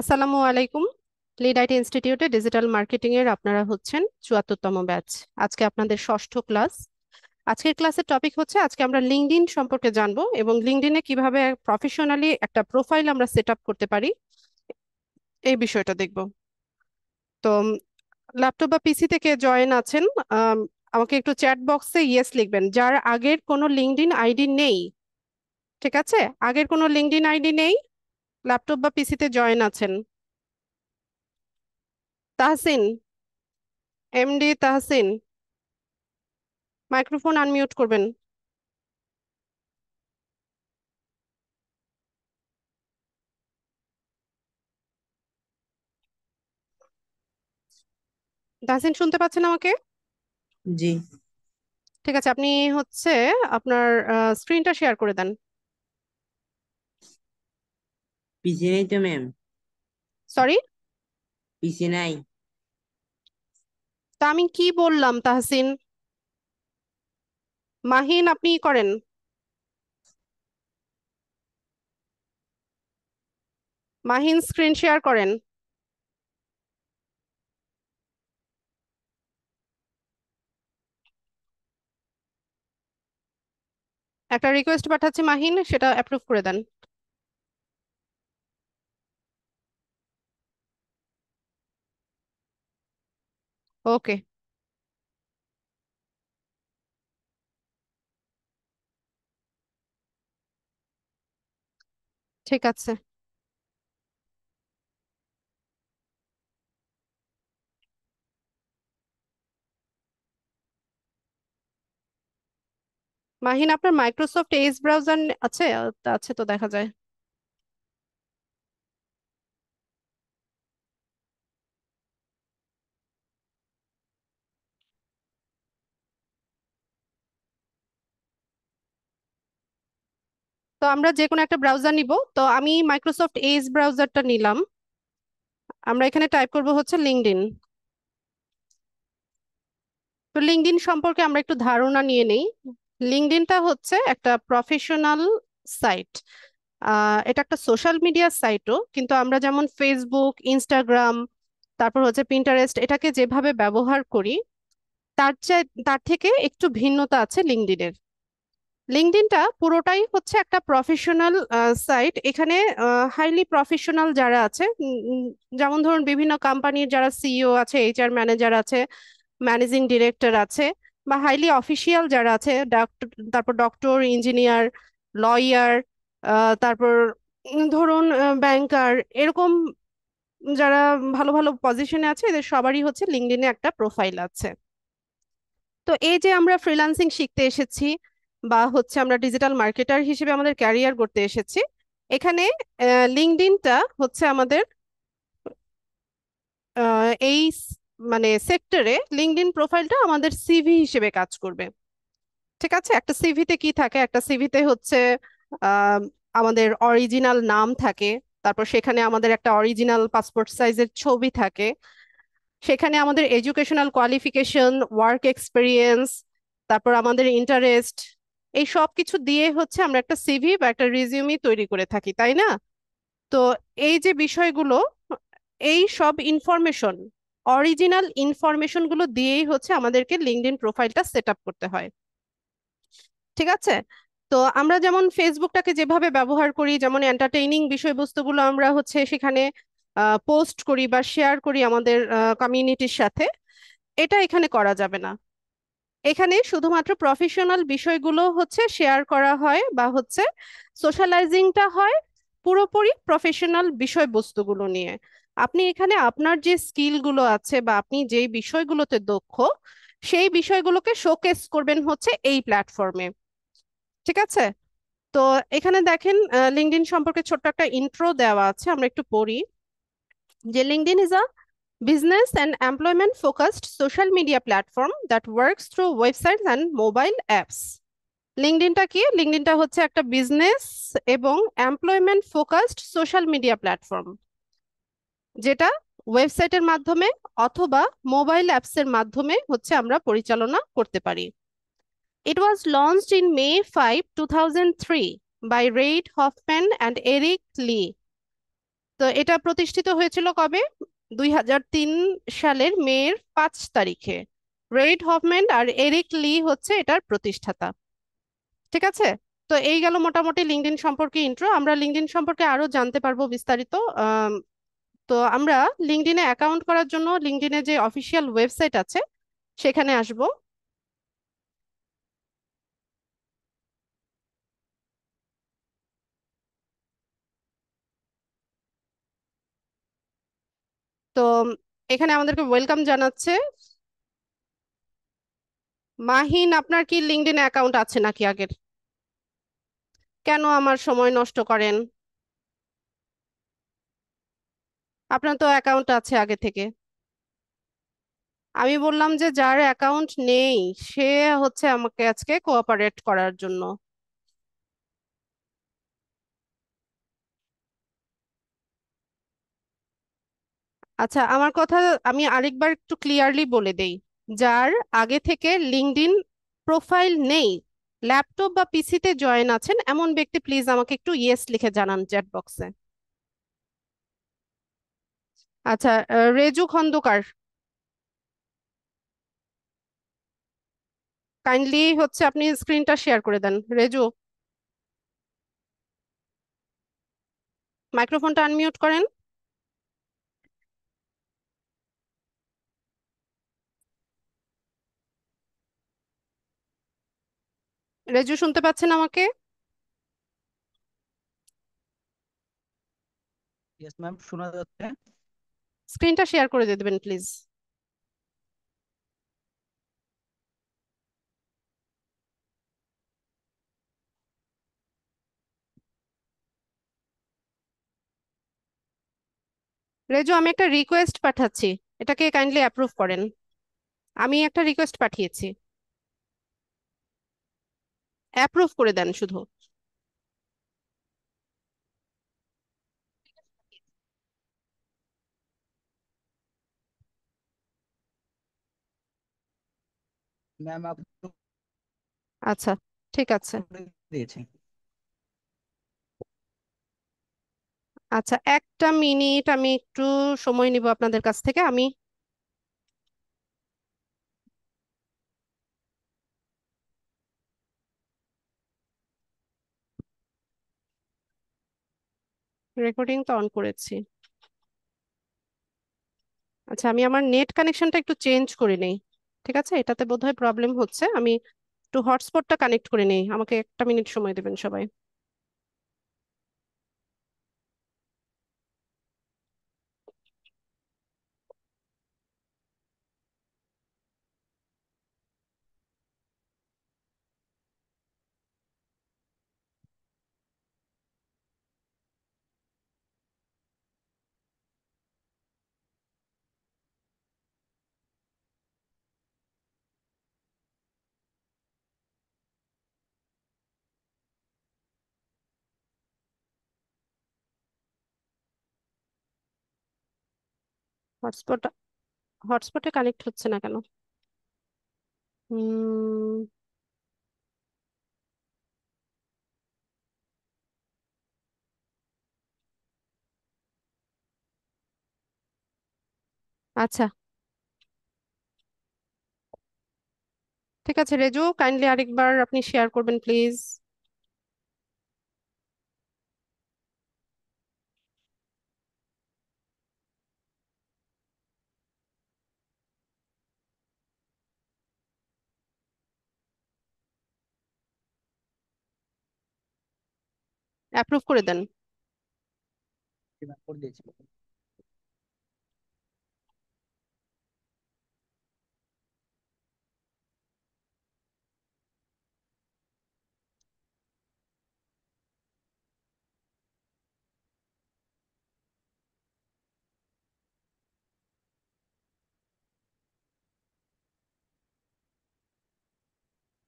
আসসালামু আলাইকুম। Lead IT ইনস্টিটিউটে ডিজিটাল মার্কেটিং এর আপনারা হচ্ছেন ৭৪তম ব্যাচ। আজকে আপনাদের ষষ্ঠ ক্লাস। আজকের ক্লাসের টপিক হচ্ছে আজকে আমরা লিঙ্কডইন সম্পর্কে জানবো এবং লিঙ্কডইনে কিভাবে প্রফেশনালি একটা প্রোফাইল আমরা সেট আপ করতে পারি এই বিষয়টা দেখব। তো ল্যাপটপ বা পিসি থেকে জয়েন আছেন, আম, আমাকে একটু চ্যাট বক্সে ইয়েস লিখবেন যার আগের কোনো লিঙ্কডইন আইডি নেই। ঠিক আছে, আগের কোনো লিঙ্কডইন আইডি নেই, ল্যাপটপ বা পিসিতে জয়েন আছেন। Tahsin, MD Tahsin, microphone unmute করবেন। তাহসিন শুনতে পাচ্ছেন আমাকে? জি। ঠিক আছে, আপনি হচ্ছে আপনার স্ক্রিনটা শেয়ার করে দেন। পিসি নাই তো ম্যাম। সরি, পিসি নাই। তা আমি কি বললাম তাহসিন? মাহিন আপনি করেন। মাহিন স্ক্রিন শেয়ার করেন। একটা রিকোয়েস্ট পাঠাচ্ছি মাহিন, সেটা অ্যাপ্রুভ করে দেন। ওকে, ঠিক আছে। মাহিন আপনার মাইক্রোসফট এজ ব্রাউজার আছে? আছে তো দেখা যায়। তো আমরা যে কোনো একটা ব্রাউজার নিব, তো আমি মাইক্রোসফট এজ ব্রাউজারটা নিলাম। আমরা এখানে টাইপ করব হচ্ছে লিঙ্কডইন। তো লিঙ্কডইন সম্পর্কে আমরা একটু ধারণা নিয়ে নেই। লিঙ্কডইনটা হচ্ছে একটা প্রফেশনাল সাইট। এটা একটা সোশ্যাল মিডিয়া সাইটও, কিন্তু আমরা যেমন ফেসবুক, ইনস্টাগ্রাম, তারপর হচ্ছে পিন্টারেস্ট এটাকে যেভাবে ব্যবহার করি তার থেকে একটু ভিন্নতা আছে লিঙ্কডইনের। লিঙ্কডইনটা পুরোটাই হচ্ছে একটা প্রফেশনাল সাইট। এখানে হাইলি প্রফেশনাল যারা আছে, যেমন ধরুন বিভিন্ন কোম্পানির যারা সিইও আছে, এইচআর ম্যানেজার আছে, ম্যানেজিং ডিরেক্টর আছে, বা হাইলি অফিসিয়াল যারা আছে, ডাক্তার, তারপর ডক্টর, ইঞ্জিনিয়ার, লয়ার, তারপর ধরুন ব্যাংকার, এরকম যারা ভালো ভালো পজিশনে আছে এদের সবারই হচ্ছে লিঙ্কডইনে একটা প্রোফাইল আছে। তো এই যে আমরা ফ্রিল্যান্সিং শিখতে এসেছি বা হচ্ছে আমরা ডিজিটাল মার্কেটার হিসেবে আমাদের ক্যারিয়ার করতে এসেছি, এখানে লিঙ্কডইনটা হচ্ছে আমাদের মানে সেক্টরে লিঙ্কডইন প্রোফাইলটা আমাদের সিভি হিসেবে কাজ করবে। ঠিক আছে, একটা সিভিতে কি থাকে? একটা সিভিতে হচ্ছে আহ, আমাদের অরিজিনাল নাম থাকে, তারপর সেখানে আমাদের একটা অরিজিনাল পাসপোর্ট সাইজের ছবি থাকে, সেখানে আমাদের এডুকেশনাল কোয়ালিফিকেশন, ওয়ার্ক এক্সপিরিয়েন্স, তারপর আমাদের ইন্টারেস্ট, এই সব কিছু দিয়ে হচ্ছে আমরা একটা সিভি বা একটা রিজিউমি তৈরি করে থাকি, তাই না? তো এই যে বিষয়গুলো, এই সব ইনফরমেশন, অরিজিনাল ইনফরমেশন গুলো দিয়েই হচ্ছে আমাদেরকে লিঙ্কডইন প্রোফাইলটা সেট আপ করতে হয়। ঠিক আছে, তো আমরা যেমন ফেসবুকটাকে যেভাবে ব্যবহার করি, যেমন এন্টারটেইনিং বিষয়বস্তুগুলো আমরা হচ্ছে সেখানে পোস্ট করি বা শেয়ার করি আমাদের কমিউনিটির সাথে, এটা এখানে করা যাবে না। এখানে শুধুমাত্র প্রফেশনাল বিষয়গুলো হচ্ছে শেয়ার করা হয় বা হচ্ছে সোশ্যালাইজিংটা হয় পুরোপুরি প্রফেশনাল বিষয়বস্তুগুলো নিয়ে। আপনি এখানে আপনার যে স্কিলগুলো আছে বা আপনি যেই বিষয়গুলোতে দক্ষ, সেই বিষয়গুলোকে শোকেস করবেন হচ্ছে এই প্ল্যাটফর্মে। ঠিক আছে, তো এখানে দেখেন লিঙ্কডইন সম্পর্কে ছোট্ট একটা ইন্ট্রো দেওয়া আছে, আমরা একটু পড়ি যে LinkedIn is a business and employment focused social media platform that works through websites and mobile apps. লিঙ্কডইনটা কি? লিঙ্কডইনটা হচ্ছে একটা বিজনেস এবং employment focused social media platform, যেটা ওয়েবসাইটের মাধ্যমে অথবা মোবাইল অ্যাপসের মাধ্যমে হচ্ছে আমরা পরিচালনা করতে পারি। It was launched in May 5, 2003 by Reid Hoffman and Eric Lee. তো এটা প্রতিষ্ঠিত হয়েছিল কবে? 2003 সালের মের 5 তারিখে। রেড হফম্যান আর এরিক লি হচ্ছে এটার প্রতিষ্ঠাতা। ঠিক আছে। তো এই গেল মোটামুটি লিঙ্কডইন সম্পর্কে ইন্ট্রো। আমরা লিঙ্কডইন সম্পর্কে আরো জানতে পারবো বিস্তারিত। আম, তো আমরা লিঙ্কডইনে অ্যাকাউন্ট করার জন্য লিঙ্কডইনে যে অফিসিয়াল ওয়েবসাইট আছে সেখানে আসব। তো এখানে আমাদেরকে ওয়েলকাম জানাচ্ছে। মাহিন, আপনার কি লিঙ্কডইন অ্যাকাউন্ট আছে নাকি আগের? কেন আমার সময় নষ্ট করেন? আপনার তো অ্যাকাউন্ট আছে আগে থেকে। আমি বললাম যে যার অ্যাকাউন্ট নেই সে হচ্ছে আমাকে আজকে কোঅপারেট করার জন্য। আচ্ছা, আমার কথা আমি আরেকবার একটু ক্লিয়ারলি বলে দেই। যার আগে থেকে লিঙ্কডইন প্রোফাইল নেই, ল্যাপটপ বা পিসিতে জয়েন আছেন এমন ব্যক্তি প্লিজ আমাকে একটু ইয়েস লিখে জানান চ্যাট বক্সে। আচ্ছা, রেজু খন্দকার, কাইন্ডলি হচ্ছে আপনি স্ক্রিনটা শেয়ার করে দেন। রেজু, মাইক্রোফোনটা আনমিউট করেন। রেজু, শুনতে পাচ্ছেন আমাকে? ইয়েস ম্যাম, শোনা যাচ্ছে। স্ক্রিনটা শেয়ার করে দিয়ে দেবেন প্লিজ। রেজু, আমি একটা রিকোয়েস্ট পাঠাচ্ছি, এটাকে কাইন্ডলি অ্যাপ্রুভ করেন। আমি একটা রিকোয়েস্ট পাঠিয়েছি, অ্যাপ্রুভ করে দেন শুধু। ম্যাম আপনি আচ্ছা, ঠিক আছে। করে দিয়েছি। আচ্ছা, একটা মিনিট আমি একটু সময় নিব আপনাদের কাছ থেকে। আমি রেকর্ডিং তো অন করেছি। আচ্ছা, আমি আমার নেট কানেকশনটা একটু চেঞ্জ করে নেই। ঠিক আছে, এটাতে বোধহয় প্রবলেম হচ্ছে। আমি একটু হটস্পটটা কানেক্ট করে নেই, আমাকে একটা মিনিট সময় দেবেন সবাই। হটস্পট হটস্পটে কানেক্ট হচ্ছে না কেন? হুম। আচ্ছা, ঠিক আছে রেজু, কাইন্ডলি আরেকবার আপনি শেয়ার করবেন প্লিজ। অ্যাপ্রুভ করে দেন। ম্যাম করে দিয়েছি।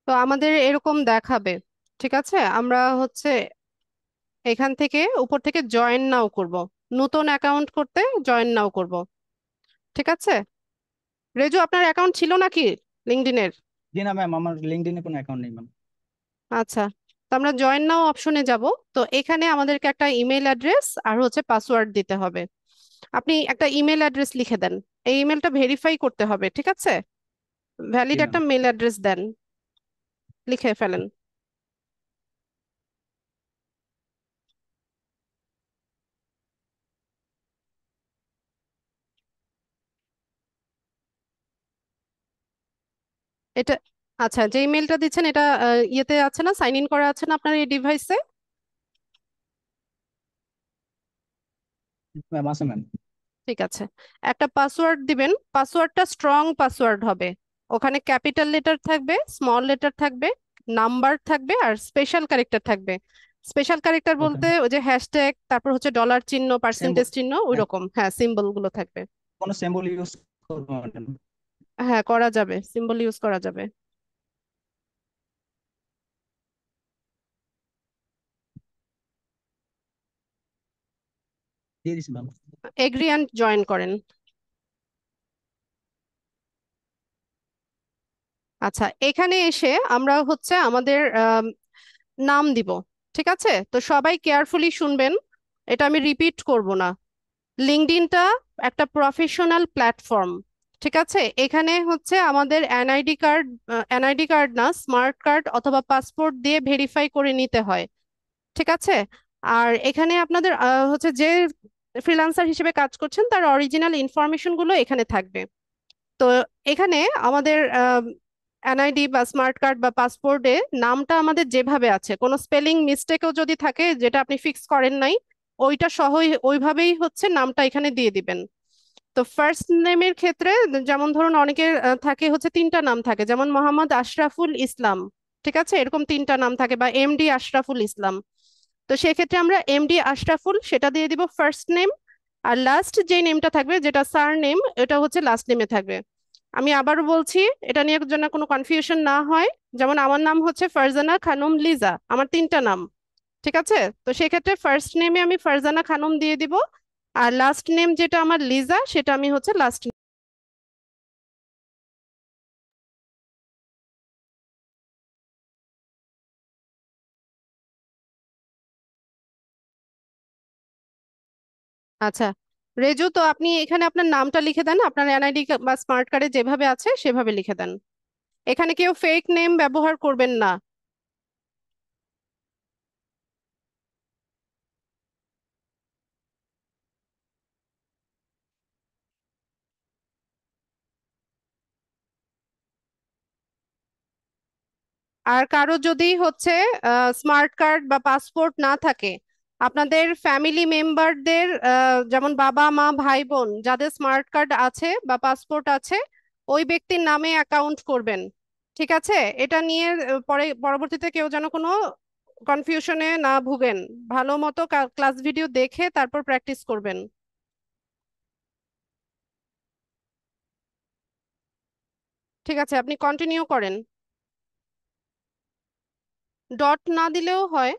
তো আমাদের এরকম দেখাবে। ঠিক আছে, আমরা হচ্ছে এখান থেকে উপর থেকে জয়েন নাও করব, নতুন অ্যাকাউন্ট করতে জয়েন নাও করব। ঠিক আছে। রেজু, আপনার অ্যাকাউন্ট ছিল নাকি লিঙ্কডইনের? জি না ম্যাম, আমার লিঙ্কডইনে কোনো অ্যাকাউন্ট নেই ম্যাম। আচ্ছা, তো আমরা জয়েন নাও অপশনে যাব। তো এখানে আমাদেরকে একটা ইমেল অ্যাড্রেস আর হচ্ছে পাসওয়ার্ড দিতে হবে। আপনি একটা ইমেল অ্যাড্রেস লিখে দেন, এই ইমেলটা ভেরিফাই করতে হবে, ঠিক আছে? ভ্যালিড জি ম্যাম। একটা মেল অ্যাড্রেস দেন, লিখে ফেলেন। এটা আচ্ছা, যে ইমেলটা দিচ্ছেন এটা ইয়েতে আছে না, সাইন ইন করা আছে না আপনার এই ডিভাইসে? ম্যাম আছে ম্যাম। ঠিক আছে, একটা পাসওয়ার্ড দিবেন, পাসওয়ার্ডটা স্ট্রং পাসওয়ার্ড হবে। ওখানে ক্যাপিটাল লেটার থাকবে, স্মল লেটার থাকবে, নাম্বার থাকবে আর স্পেশাল ক্যারেক্টার থাকবে। স্পেশাল ক্যারেক্টার ওকে। বলতে ওই যে হ্যাশট্যাগ, তারপর হচ্ছে ডলার চিহ্ন, সিম্বল। পার্সেন্টেজ চিহ্ন, ওই রকম, হ্যাঁ, সিম্বল গুলো থাকবে। কোনো সিম্বল ইউজ করবো ম্যাডাম? হ্যাঁ, করা যাবে, সিম্বল ইউজ করা যাবে। দিয়ে দিচ্ছি ম্যাম। এগ্রি অ্যান্ড জয়েন করেন। আচ্ছা, এখানে এসে আমরা হচ্ছে আমাদের নাম দিব। ঠিক আছে, তো সবাই কেয়ারফুলি শুনবেন, এটা আমি রিপিট করব না। লিঙ্কডইনটা একটা প্রফেশনাল প্ল্যাটফর্ম। ঠিক আছে, এখানে হচ্ছে আমাদের এনআইডি কার্ড, এনআইডি কার্ড না, স্মার্ট কার্ড অথবা পাসপোর্ট দিয়ে ভেরিফাই করে নিতে হয়। ঠিক আছে, আর এখানে আপনাদের হচ্ছে যে ফ্রিল্যান্সার হিসেবে কাজ করছেন তার অরিজিনাল ইনফরমেশন গুলো এখানে থাকবে। তো এখানে আমাদের এনআইডি বা স্মার্ট কার্ড বা পাসপোর্টে নামটা আমাদের যেভাবে আছে, কোনো স্পেলিং মিস্টেকও যদি থাকে যেটা আপনি ফিক্স করেন নাই, ওইটা সহ ওইভাবেই হচ্ছে নামটা এখানে দিয়ে দিবেন। তো ফার্স্ট নেমের ক্ষেত্রে যেমন ধরুন অনেকের থাকে হচ্ছে তিনটা নাম থাকে, যেমন মোহাম্মদ আশরাফুল ইসলাম। ঠিক আছে, এরকম তিনটা নাম থাকে, বা এমডি আশরাফুল ইসলাম। তো সেক্ষেত্রে আমরা এমডি আশরাফুল সেটা দিয়ে দিব ফার্স্ট নেম, আর লাস্ট যে নেমটা থাকবে যেটা সার নেম, এটা হচ্ছে লাস্ট নেমে থাকবে। আমি আবারও বলছি, এটা নিয়ে যেন কোনো কনফিউশন না হয়। যেমন আমার নাম হচ্ছে ফারজানা খানম লিজা, আমার তিনটা নাম। ঠিক আছে, তো সেক্ষেত্রে ফার্স্ট নেমে আমি ফারজানা খানম দিয়ে দিব, আর লাস্ট নেম যেটা আমার লিজা সেটা আমি হচ্ছে লাস্ট। আচ্ছা, রেজু, তো আপনি এখানে আপনার নামটা লিখে দেন, আপনার এনআইডি বা স্মার্ট কার্ডে যেভাবে আছে সেভাবে লিখে দেন। এখানে কেউ ফেক নেম ব্যবহার করবেন না। আর কারো যদি হচ্ছে স্মার্ট কার্ড বা পাসপোর্ট না থাকে, আপনাদের ফ্যামিলি মেম্বারদের, যেমন বাবা মা ভাই বোন যাদের স্মার্ট কার্ড আছে বা পাসপোর্ট আছে, ওই ব্যক্তির নামে অ্যাকাউন্ট করবেন। ঠিক আছে, এটা নিয়ে পরে পরবর্তীতে কেউ যেন কোনো কনফিউশনে না ভুগেন। ভালো মতো ক্লাস ভিডিও দেখে তারপর প্র্যাকটিস করবেন। ঠিক আছে, আপনি কন্টিনিউ করেন। ডট না দিলেও হয়।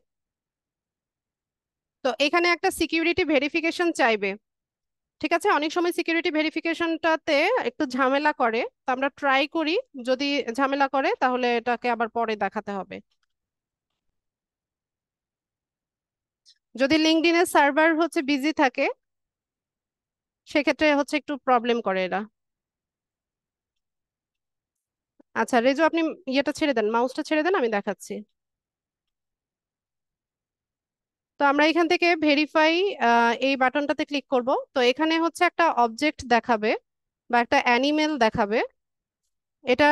তো এখানে একটা সিকিউরিটি ভেরিফিকেশন চাইবে। ঠিক আছে, অনেক সময় সিকিউরিটি ভেরিফিকেশনটাতে একটু ঝামেলা করে, তো আমরা ট্রাই করি। যদি ঝামেলা করে তাহলে এটাকে আবার পরে দেখাতে হবে। যদি লিঙ্কডইনের সার্ভার হচ্ছে বিজি থাকে, সেক্ষেত্রে হচ্ছে একটু প্রবলেম করে এরা। আচ্ছা রেজু, আপনি ইয়েটা ছেড়ে দেন, মাউসটা ছেড়ে দেন, আমি দেখাচ্ছি। তো আমরা এখান থেকে ভেরিফাই এই বাটনটাতে ক্লিক করব। তো এখানে হচ্ছে একটা অবজেক্ট দেখাবে বা একটা অ্যানিমেল দেখাবে। এটা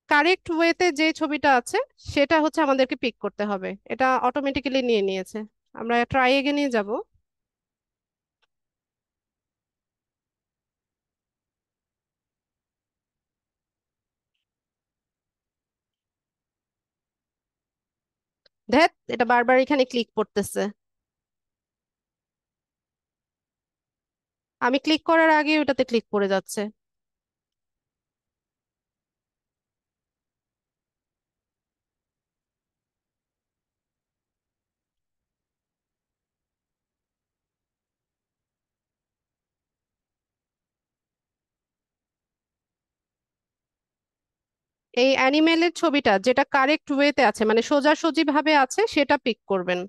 কারেক্ট ওয়েতে যে ছবিটা আছে সেটা হচ্ছে আমাদেরকে পিক করতে হবে। এটা অটোমেটিক্যালি নিয়ে নিয়েছে। আমরা ট্রাই এগেইনে যাব। ধ্যাত, এটা বারবার এখানে ক্লিক করতেছে। আমি ক্লিক করার আগে ওটাতে ক্লিক করে যাচ্ছে। এই অ্যানিমেলের ছবিটা যেটা কারেক্ট ওয়েতে আছে মানে সোজাসুজি ভাবে আছে সেটা পিক করবেন।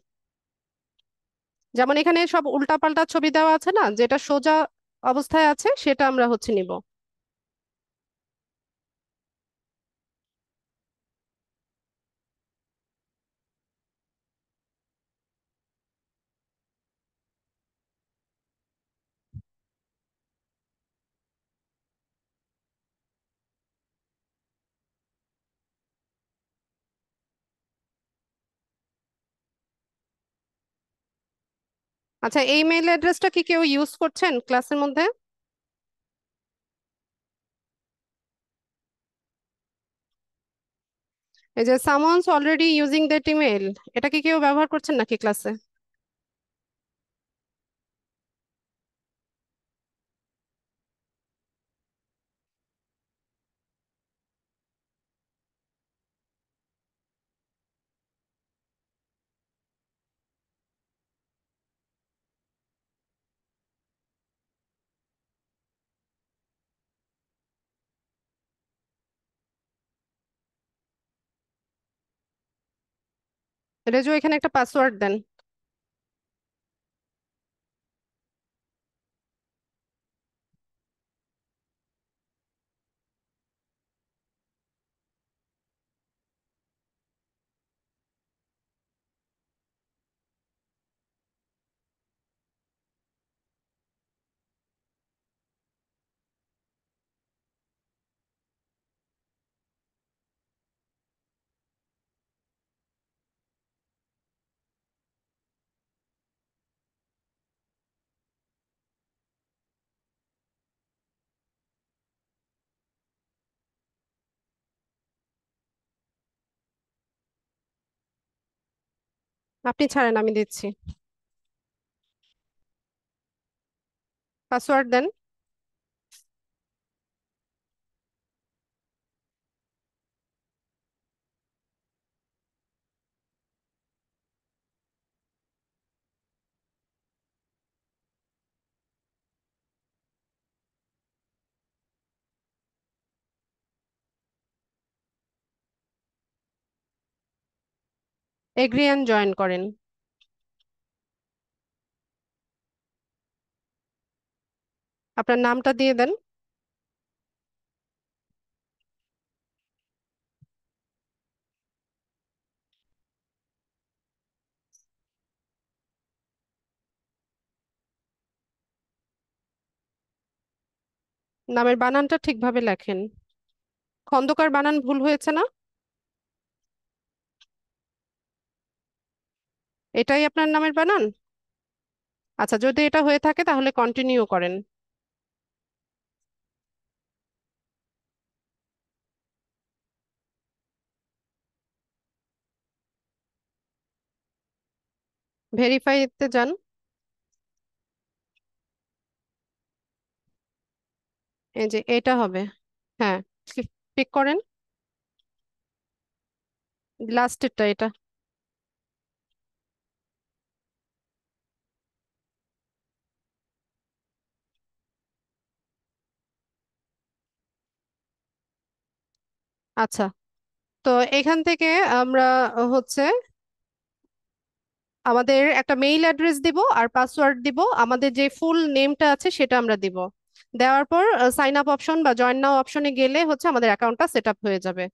যেমন এখানে সব উল্টাপাল্টা ছবি দেওয়া আছে না, যেটা সোজা অবস্থায় আছে সেটা আমরা হচ্ছে নিব। আচ্ছা, এই মেইল অ্যাড্রেসটা কি কেউ ইউজ করছেন ক্লাসের মধ্যে? এই যে someone's already using that email, এটা কি কেউ ব্যবহার করছেন নাকি ক্লাসে? রেজু, এখানে একটা পাসওয়ার্ড দেন। আপনি ছাড়েন, আমি দিচ্ছি। পাসওয়ার্ড দেন। এগ্রি অ্যান্ড জয়েন করেন। আপনার নামটা দিয়ে দেন। নামের বানানটা ঠিকভাবে লেখেন। খন্দকার বানান ভুল হয়েছে না? এটাই আপনার নামের বানান? আচ্ছা, যদি এটা হয়ে থাকে তাহলে কন্টিনিউ করেন। ভেরিফাইতে যান। এই যে এটা হবে। হ্যাঁ, পিক করেন। লাস্টেরটা এটা। আচ্ছা, তো এখান থেকে আমরা হচ্ছে আমাদের একটা মেইল অ্যাড্রেস দিব আর পাসওয়ার্ড দিব, আমাদের যে ফুল নেমটা আছে সেটা আমরা দিব। দেওয়ার পর সাইন আপ অপশন বা জয়েন নাও অপশনে গেলে হচ্ছে আমাদের অ্যাকাউন্টটা সেট আপ হয়ে যাবে।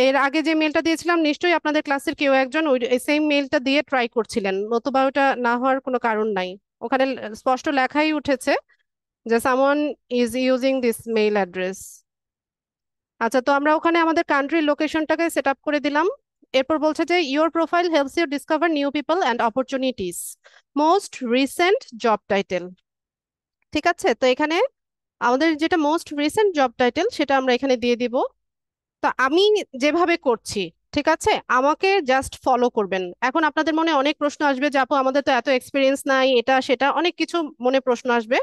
এর আগে যে মেলটা দিয়েছিলাম নিশ্চয়ই আপনাদের ক্লাসের কেউ একজন ওই সেম মেলটা দিয়ে ট্রাই করছিলেন, নতুবা ওটা না হওয়ার কোনো কারণ নাই। ওখানে স্পষ্ট লেখাই উঠেছে যে someone is using this mail address. আচ্ছা, তো আমরা ওখানে আমাদের কান্ট্রির লোকেশনটাকে সেট আপ করে দিলাম। এরপর বলছে যে your profile helps you discover new people and opportunities, most recent job title. ঠিক আছে, তো এখানে আমাদের যেটা মোস্ট রিসেন্ট জব টাইটেল সেটা আমরা এখানে দিয়ে দিব। তো আমি যেভাবে করছি, ঠিক আছে, আমাকে জাস্ট ফলো করবেন। এখন আপনাদের মনে অনেক প্রশ্ন আসবে যে আপু আমাদের তো এত এক্সপিরিয়েন্স নাই, এটা সেটা অনেক কিছু মনে প্রশ্ন আসবে।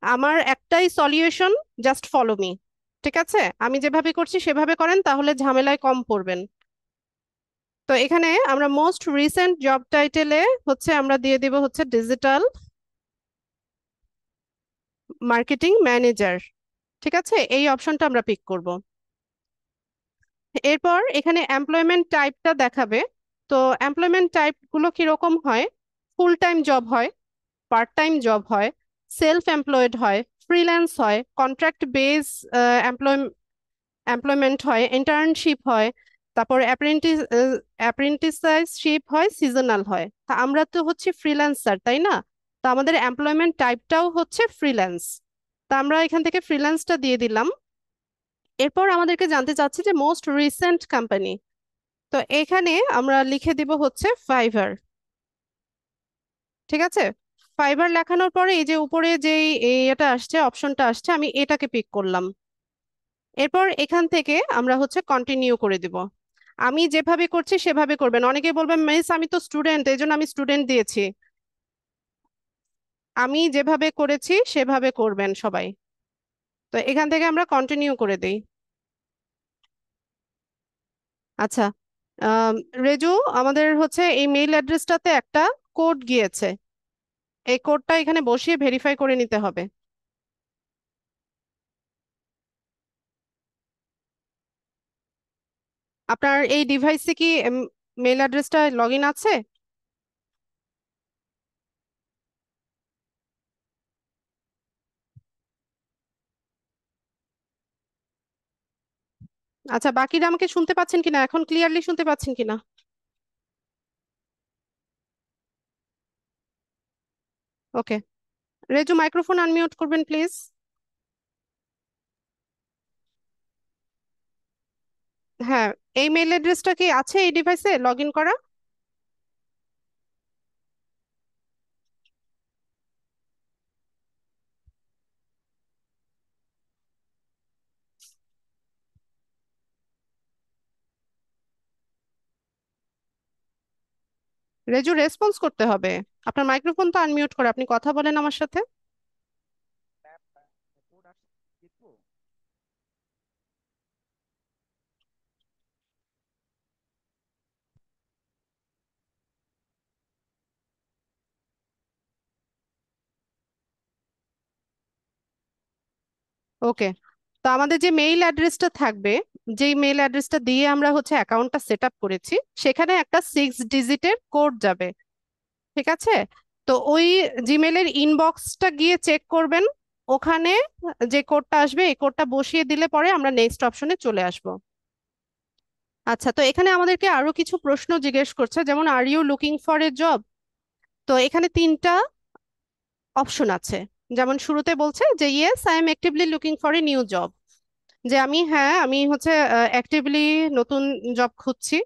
আমার একটাই সলিউশন, জাস্ট ফলো মি। ঠিক আছে, আমি যেভাবে করছি সেভাবে করেন, তাহলে ঝামেলায় কম পড়বেন। তো এখানে আমরা মোস্ট রিসেন্ট জব টাইটেলে হচ্ছে আমরা দিয়ে দিব হচ্ছে ডিজিটাল মার্কেটিং ম্যানেজার। ঠিক আছে, এই অপশনটা আমরা পিক করব। এরপর এখানে এমপ্লয়মেন্ট টাইপটা দেখাবে। তো এমপ্লয়মেন্ট টাইপ গুলো কিরকম হয়? ফুল টাইম জব হয়, পার্ট টাইম জব হয়, সেলফ এমপ্লয়েড হয়, ফ্রিল্যান্স হয়, কন্ট্রাক্ট বেস এমপ্লয়মেন্ট হয়, ইন্টার্নশিপ হয়, তারপর অ্যাপ্রেন্টিসশিপ হয়, সিজনাল হয়। তা আমরা তো হচ্ছে ফ্রিল্যান্সার, তাই না? তো আমাদের এমপ্লয়মেন্ট টাইপটাও হচ্ছে ফ্রিল্যান্স। তা আমরা এখান থেকে ফ্রিল্যান্সটা দিয়ে দিলাম। এরপর আমাদেরকে জানতে চাচ্ছে যে মোস্ট রিসেন্ট কোম্পানি। তো এখানে আমরা লিখে দিব হচ্ছে ফাইভার। ঠিক আছে, ফাইবার লেখানোর পরে এই যে উপরে যে এটা আসছে, অপশনটা আসছে, আমি এটাকে পিক করলাম। এরপর এখান থেকে আমরা হচ্ছে কন্টিনিউ করে দিব। আমি যেভাবে করছি সেভাবে করবেন। অনেকে বলবেন মিস আমি তো স্টুডেন্ট, এই জন্য আমি স্টুডেন্ট দিয়েছি। আমি যেভাবে করেছি সেভাবে করবেন সবাই। তো এখান থেকে আমরা কন্টিনিউ করে দেই। আচ্ছা, আম, রেজু, আমাদের হচ্ছে এই মেইল অ্যাড্রেসটাতে একটা কোড গিয়েছে। এই কোডটা এখানে বসিয়ে ভেরিফাই করে নিতে হবে। আপনার এই ডিভাইসে কি মেইল অ্যাড্রেসটা লগ ইন আছে? আচ্ছা, বাকিরা আমাকে শুনতে পাচ্ছেন কিনা, এখন ক্লিয়ারলি শুনতে পাচ্ছেন কিনা? ওকে, রেজু মাইক্রোফোন আনমিউট করবেন প্লিজ। হ্যাঁ, এই মেইল অ্যাড্রেসটা কি আছে এই ডিভাইসে লগ ইন করা? রেজু, রেসপন্স করতে হবে। আপনার মাইক্রোফোন তো আনমিউট করে, আপনি কথা বলেন আমার সাথে। ওকে, তো আমাদের যে মেইল অ্যাড্রেসটা থাকবে, যেই মেইল অ্যাড্রেসটা দিয়ে আমরা হচ্ছে অ্যাকাউন্টটা সেট আপ করেছি, সেখানে একটা 6 ডিজিটের কোড যাবে। ঠিক আছে, তো ওই জিমেলের ইনবক্সটা গিয়ে চেক করবেন। ওখানে যে কোডটা আসবে এই কোডটা বসিয়ে দিলে পরে আমরা নেক্সট অপশনে চলে আসব। আচ্ছা, তো এখানে আমাদেরকে আরো কিছু প্রশ্ন জিজ্ঞেস করছে, যেমন are you looking for a job. তো এখানে 3টা অপশন আছে। যেমন শুরুতে বলছে যে yes I am actively looking for a new job, যে আমি হচ্ছে অ্যাক্টিভলি নতুন জব খুঁজছি।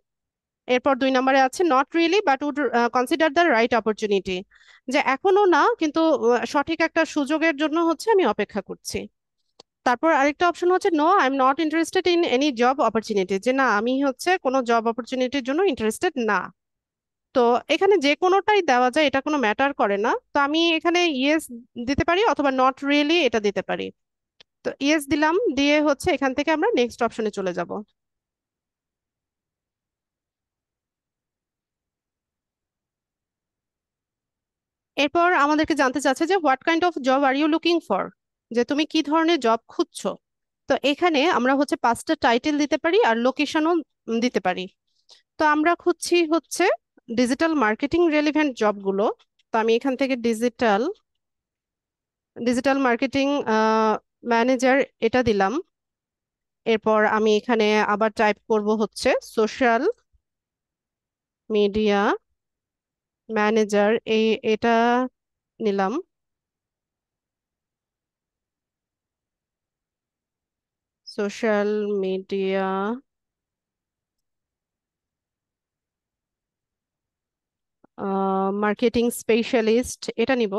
এরপর 2 নম্বরে আছে not really but would consider the right opportunity, যে এখনো না, কিন্তু সঠিক একটা সুযোগের জন্য হচ্ছে আমি অপেক্ষা করছি। তারপর আরেকটা অপশন হচ্ছে no I am not interested in any job opportunity, যে না, আমি হচ্ছে কোনো জব অপরচুনিটির জন্য ইন্টারেস্টেড না। তো এখানে যে কোনোটাই দেওয়া যায়, এটা কোনো ম্যাটার করে না। তো আমি এখানে ইয়েস দিতে পারি অথবা নট রিয়েলি এটা দিতে পারি। তো ইয়েস দিলাম, দিয়ে হচ্ছে এখান থেকে আমরা নেক্সট অপশনে চলে যাব। এরপর আমাদেরকে জানতে চাচ্ছে যে what kind of job are you looking for, যে তুমি কি ধরনের জব খুঁজছো। তো এখানে আমরা হচ্ছে 5টা টাইটেল দিতে পারি আর লোকেশনও দিতে পারি। তো আমরা খুঁজছি হচ্ছে ডিজিটাল মার্কেটিং রেলিভেন্ট জবগুলো। তো আমি এখান থেকে ডিজিটাল ডিজিটাল মার্কেটিং ম্যানেজার এটা দিলাম। এরপর আমি এখানে আবার টাইপ করব হচ্ছে সোশ্যাল মিডিয়া ম্যানেজার, এটা নিলাম। সোশ্যাল মিডিয়া মার্কেটিং স্পেশালিস্ট এটা নিব।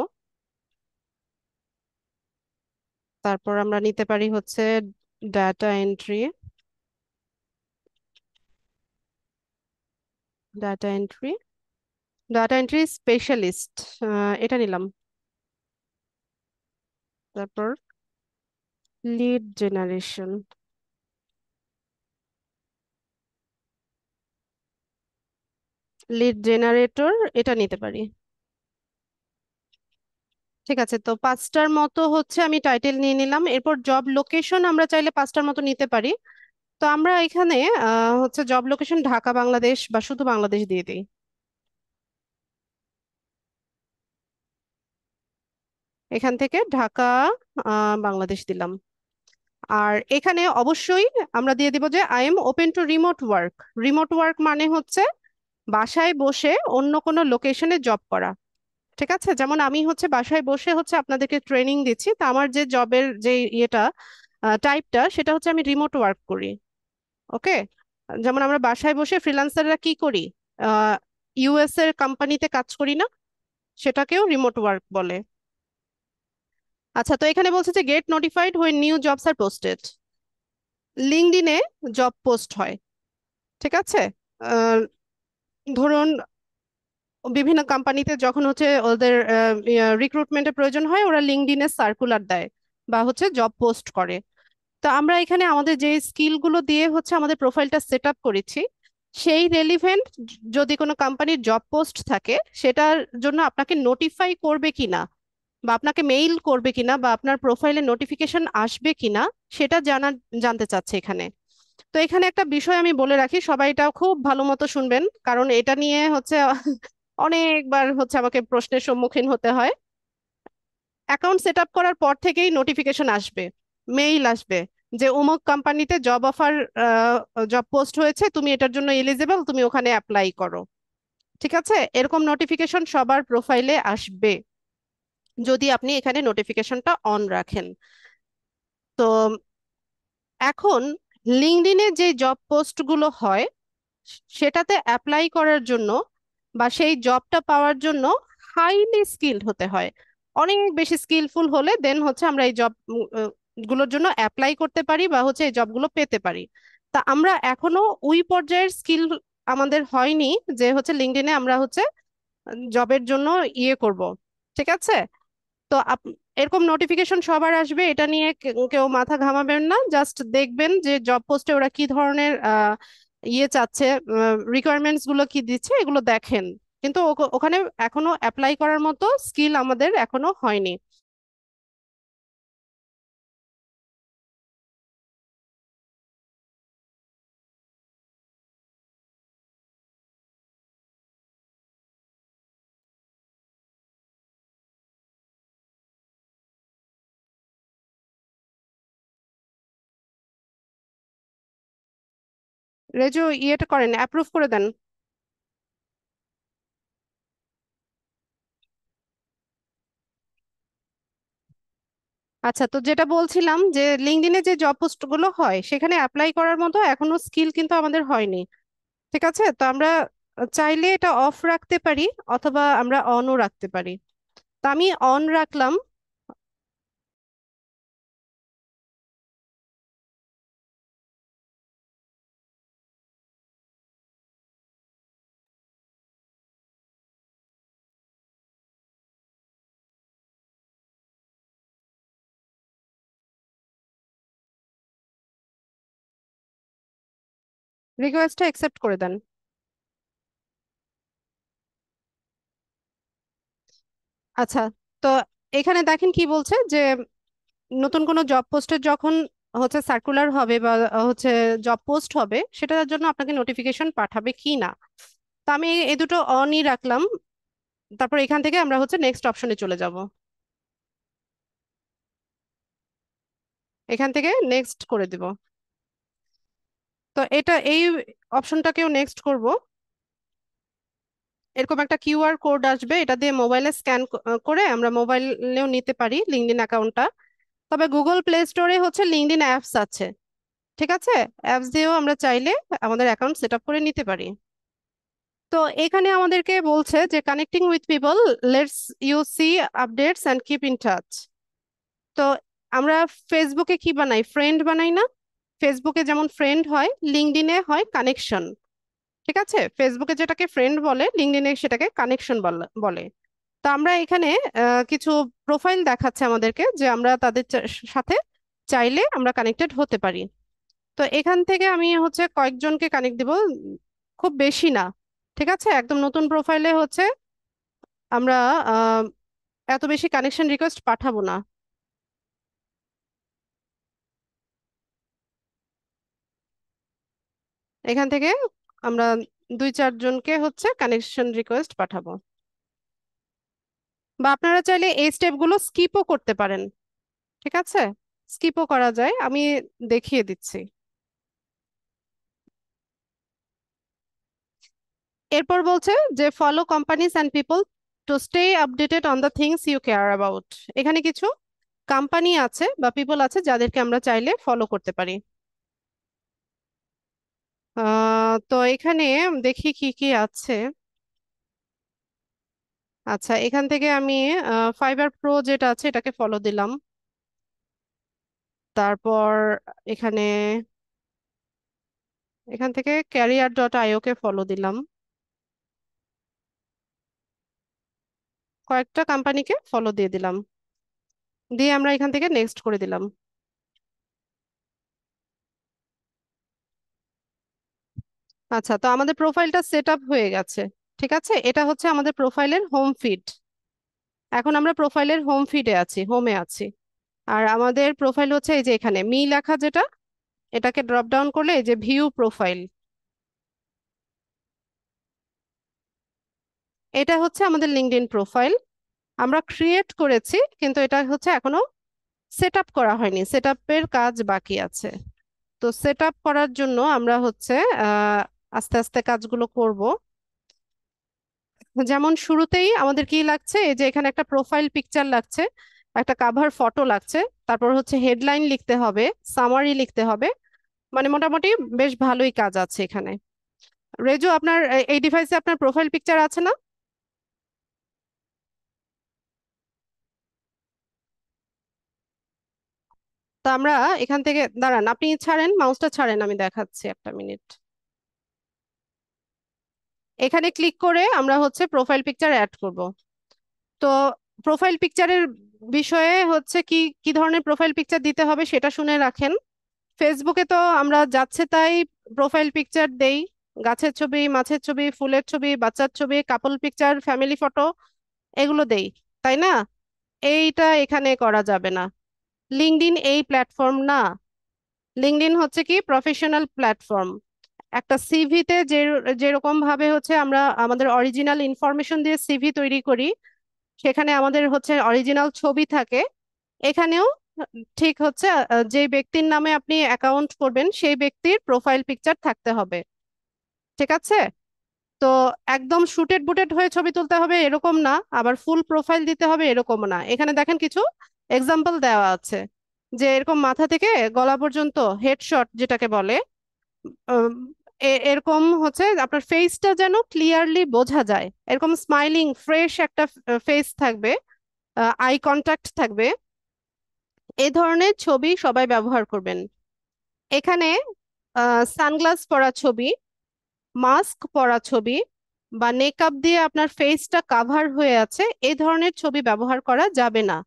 তারপর আমরা নিতে পারি হচ্ছে data entry data entry data entry specialist, এটা নিলাম। তারপর লিড জেনারেশন লিড জেনারেটর এটা নিতে পারি। ঠিক আছে, তো 5টার মতো হচ্ছে আমি টাইটেল নিয়ে নিলাম। এরপর জব লোকেশন আমরা চাইলে 5টার মতো নিতে পারি। তো আমরা এখানে হচ্ছে জব লোকেশন ঢাকা বাংলাদেশ বা শুধু বাংলাদেশ দিয়ে দিই। এখান থেকে ঢাকা বাংলাদেশ দিলাম। আর এখানে অবশ্যই আমরা দিয়ে দিব যে I am open to remote work. Remote work মানে হচ্ছে বাসায় বসে অন্য কোনো লোকেশনে জব করা। ঠিক আছে, যেমন আমি হচ্ছে বাসায় বসে হচ্ছে আপনাদেরকে ট্রেনিং দিচ্ছি, তা আমার যে জবের যে ইয়েটা টাইপটা সেটা হচ্ছে আমি রিমোট ওয়ার্ক করি। ওকে, যেমন আমরা বাসায় বসে ফ্রিল্যান্সাররা কি করি, ইউএস এর কোম্পানিতে কাজ করি না, সেটাকেও রিমোট ওয়ার্ক বলে। আচ্ছা, তো এখানে বলছে যে get notified when new jobs are posted. লিঙ্কডইনে জব পোস্ট হয়, ঠিক আছে। আহ, ধরুন বিভিন্ন কোম্পানিতে যখন হচ্ছে ওদের রিক্রুটমেন্টের প্রয়োজন হয়, ওরা লিঙ্কডইনে সার্কুলার দেয় বা হচ্ছে জব পোস্ট করে। তো আমরা এখানে আমাদের যে স্কিলগুলো দিয়ে হচ্ছে আমাদের প্রোফাইলটা সেট আপ করেছি, সেই রেলিভেন্ট যদি কোনো কোম্পানির জব পোস্ট থাকে, সেটার জন্য আপনাকে নোটিফাই করবে কিনা বা আপনাকে মেইল করবে কিনা বা আপনার প্রোফাইলে নোটিফিকেশন আসবে কিনা, সেটা জানতে চাচ্ছে এখানে। তো এখানে একটা বিষয় আমি বলে রাখি, সবাই এটা খুব ভালো মতো শুনবেন, কারণ এটা নিয়ে হচ্ছে অনেকবার হচ্ছে আমাকে প্রশ্নের সম্মুখীন হতে হয়। অ্যাকাউন্ট সেট আপ করার পর থেকেই নোটিফিকেশন আসবে, মেইল আসবে যে অমুক কোম্পানিতে জব অফার, জব পোস্ট হয়েছে, তুমি এটার জন্য এলিজিবল, তুমি ওখানে অ্যাপ্লাই করো। ঠিক আছে, এরকম নোটিফিকেশন সবার প্রোফাইলে আসবে যদি আপনি এখানে নোটিফিকেশনটা অন রাখেন। তো এখন লিঙ্কডইনে যে জব পোস্টগুলো হয়, সেটাতে অ্যাপ্লাই করার জন্য বা সেই জবটা পাওয়ার জন্য হাইলি স্কিলড হতে হয়। অনেক বেশি স্কিলফুল হলে দেন হচ্ছে আমরা এই জব গুলোর জন্য অ্যাপ্লাই করতে পারি বা হচ্ছে এই জবগুলো পেতে পারি। তা আমরা এখনো ওই পর্যায়ের স্কিল আমাদের হয়নি যে হচ্ছে লিঙ্কডইনে আমরা হচ্ছে জবের জন্য ইয়ে করব। ঠিক আছে, তো এরকম নোটিফিকেশন সবার আসবে, এটা নিয়ে কেউ মাথা ঘামাবেন না। জাস্ট দেখবেন যে জব পোস্টে ওরা কি ধরনের ইয়ে চাচ্ছে, রিকোয়ারমেন্টস গুলো কি দিচ্ছে, এগুলো দেখেন। কিন্তু ওখানে এখনো অ্যাপ্লাই করার মতো স্কিল আমাদের এখনো হয়নি। রেজু ইয়েটা করেন, অ্যাপ্রুভ করে দেন। আচ্ছা, তো যেটা বলছিলাম যে লিঙ্কডইনে যে জব পোস্ট গুলো হয় সেখানে অ্যাপ্লাই করার মতো এখনো স্কিল কিন্তু আমাদের হয়নি। ঠিক আছে, তো আমরা চাইলে এটা অফ রাখতে পারি অথবা আমরা অনও রাখতে পারি। তো আমি অন রাখলাম। রিকোয়েস্টটা অ্যাকসেপ্ট করে দেন। আচ্ছা, তো এখানে দেখেন কি বলছে যে নতুন কোনো জব পোস্টের যখন হচ্ছে সার্কুলার হবে বা হচ্ছে জব পোস্ট হবে, সেটার জন্য আপনাকে নোটিফিকেশন পাঠাবে কি না। তো আমি এই দুটো অনই রাখলাম। তারপর এখান থেকে আমরা হচ্ছে নেক্সট অপশনে চলে যাব। এখান থেকে নেক্সট করে দিব। তো এটা এই অপশনটাকেও নেক্সট করব। এরকম একটা কিউআর কোড আসবে, এটা দিয়ে মোবাইলে স্ক্যান করে আমরা মোবাইলেও নিতে পারি লিঙ্কডইন অ্যাকাউন্টটা। তবে গুগল প্লে স্টোরে হচ্ছে লিঙ্কডইন অ্যাপস আছে। ঠিক আছে, অ্যাপস দিয়েও আমরা চাইলে আমাদের অ্যাকাউন্ট সেট আপ করে নিতে পারি। তো এখানে আমাদেরকে বলছে যে connecting with people, lets you see updates and keep in touch. তো আমরা ফেসবুকে কি বানাই, ফ্রেন্ড বানাই না? ফেসবুকে যেমন ফ্রেন্ড হয়, লিঙ্কডইনে হয় কানেকশন। ঠিক আছে, ফেসবুকে যেটাকে ফ্রেন্ড বলে, লিঙ্কডইনে সেটাকে কানেকশন বলে। তো আমরা এখানে কিছু প্রোফাইল দেখাচ্ছে আমাদেরকে যে আমরা তাদের সাথে চাইলে আমরা কানেক্টেড হতে পারি। তো এখান থেকে আমি হচ্ছে কয়েকজনকে কানেক্ট দিব, খুব বেশি না। ঠিক আছে, একদম নতুন প্রোফাইলে হচ্ছে আমরা আহ, এত বেশি কানেকশন রিকোয়েস্ট পাঠাবো না। এখান থেকে আমরা 2-4 জনকে হচ্ছে কানেকশন রিকোয়েস্ট পাঠাবো। বা আপনারা চাইলে এই স্টেপগুলো স্কিপও করতে পারেন, ঠিক আছে? স্কিপও করা যায়, আমি দেখিয়ে দিচ্ছি। এরপর বলছে যে follow companies and people to stay updated on the things you care about. এখানে কিছু কোম্পানি আছে বা পিপল আছে যাদেরকে আমরা চাইলে ফলো করতে পারি। তো এখানে দেখি কি কি আছে। আচ্ছা, এখান থেকে আমি ফাইবার প্রো যেটা আছে এটাকে ফলো দিলাম। তারপর এখানে এখান থেকে ক্যারিয়ার.io কে ফলো দিলাম। কয়েকটা কোম্পানিকে ফলো দিয়ে দিলাম, দিয়ে আমরা এখান থেকে নেক্সট করে দিলাম। আচ্ছা, তো আমাদের প্রোফাইলটা সেট আপ হয়ে গেছে। ঠিক আছে, এটা হচ্ছে আমাদের প্রোফাইলের হোম ফিড। এখন আমরা প্রোফাইলের হোম ফিডে আছি, হোমে আছি। আর আমাদের প্রোফাইল হচ্ছে এই যে এখানে মি লেখা যেটা, এটাকে ড্রপ ডাউন করলে এই যে ভিউ প্রোফাইল, এটা হচ্ছে আমাদের লিঙ্কডইন প্রোফাইল। আমরা ক্রিয়েট করেছি কিন্তু এটা হচ্ছে এখনো সেট আপ করা হয়নি, সেট আপের কাজ বাকি আছে। তো সেট আপ করার জন্য আমরা হচ্ছে আহ আস্তে আস্তে কাজগুলো করব। যেমন শুরুতেই আমাদের কি লাগছে, এই যে এখানে একটা প্রোফাইল পিকচার লাগছে, একটা কাভার ফটো লাগছে, তারপর হচ্ছে হেডলাইন লিখতে হবে, সামারি লিখতে হবে। মানে মোটামুটি বেশ ভালোই কাজ আছে এখানে। রেজু, আপনার এই ডিভাইসে আপনার প্রোফাইল পিকচার আছে না? তো আমরা এখান থেকে দাঁড়ান, আপনি ছাড়েন, মাউসটা ছাড়েন, আমি দেখাচ্ছি, একটা মিনিট। এখানে ক্লিক করে আমরা হচ্ছে প্রোফাইল পিকচার অ্যাড করব। তো প্রোফাইল পিকচারের বিষয়ে হচ্ছে কি কি ধরনের প্রোফাইল পিকচার দিতে হবে সেটা শুনে রাখেন। ফেসবুকে তো আমরা যাচ্ছে তাই প্রোফাইল পিকচার দেই, গাছের ছবি, মাছের ছবি, ফুলের ছবি, বাচ্চার ছবি, কাপল পিকচার, ফ্যামিলি ফটো, এগুলো দেই, তাই না? এইটা এখানে করা যাবে না। লিঙ্কডইন এই প্ল্যাটফর্ম না। লিঙ্কডইন হচ্ছে কি প্রফেশনাল প্ল্যাটফর্ম। একটা সিভিতে যেরকম ভাবে হচ্ছে আমরা আমাদের অরিজিনাল ইনফরমেশন দিয়ে সিভি তৈরি করি, সেখানে আমাদের হচ্ছে অরিজিনাল ছবি থাকে, এখানেও ঠিক হচ্ছে যে ব্যক্তির নামে আপনি অ্যাকাউন্ট করবেন সেই ব্যক্তির প্রোফাইল পিকচার থাকতে হবে। ঠিক আছে? তো একদম শুটেড বুটেড হয়ে ছবি তুলতে হবে এরকম না, আবার ফুল প্রোফাইল দিতে হবে এরকম না। এখানে দেখেন কিছু এক্সাম্পল দেওয়া আছে, যে এরকম মাথা থেকে গলা পর্যন্ত হেডশট যেটাকে বলে, উম, এরকম হচ্ছে আপনার ফেসটা যেন ক্লিয়ারলি বোঝা যায়, এরকম স্মাইলিং ফ্রেশ একটা ফেস থাকবে, আই কন্টাক্ট থাকবে, এই ধরনের ছবি সবাই ব্যবহার করবেন। এখানে সানগ্লাস পরা ছবি, মাস্ক পরা ছবি, বা মেকআপ দিয়ে আপনার ফেসটা কাভার হয়ে আছে এই ধরনের ছবি ব্যবহার করা যাবে না।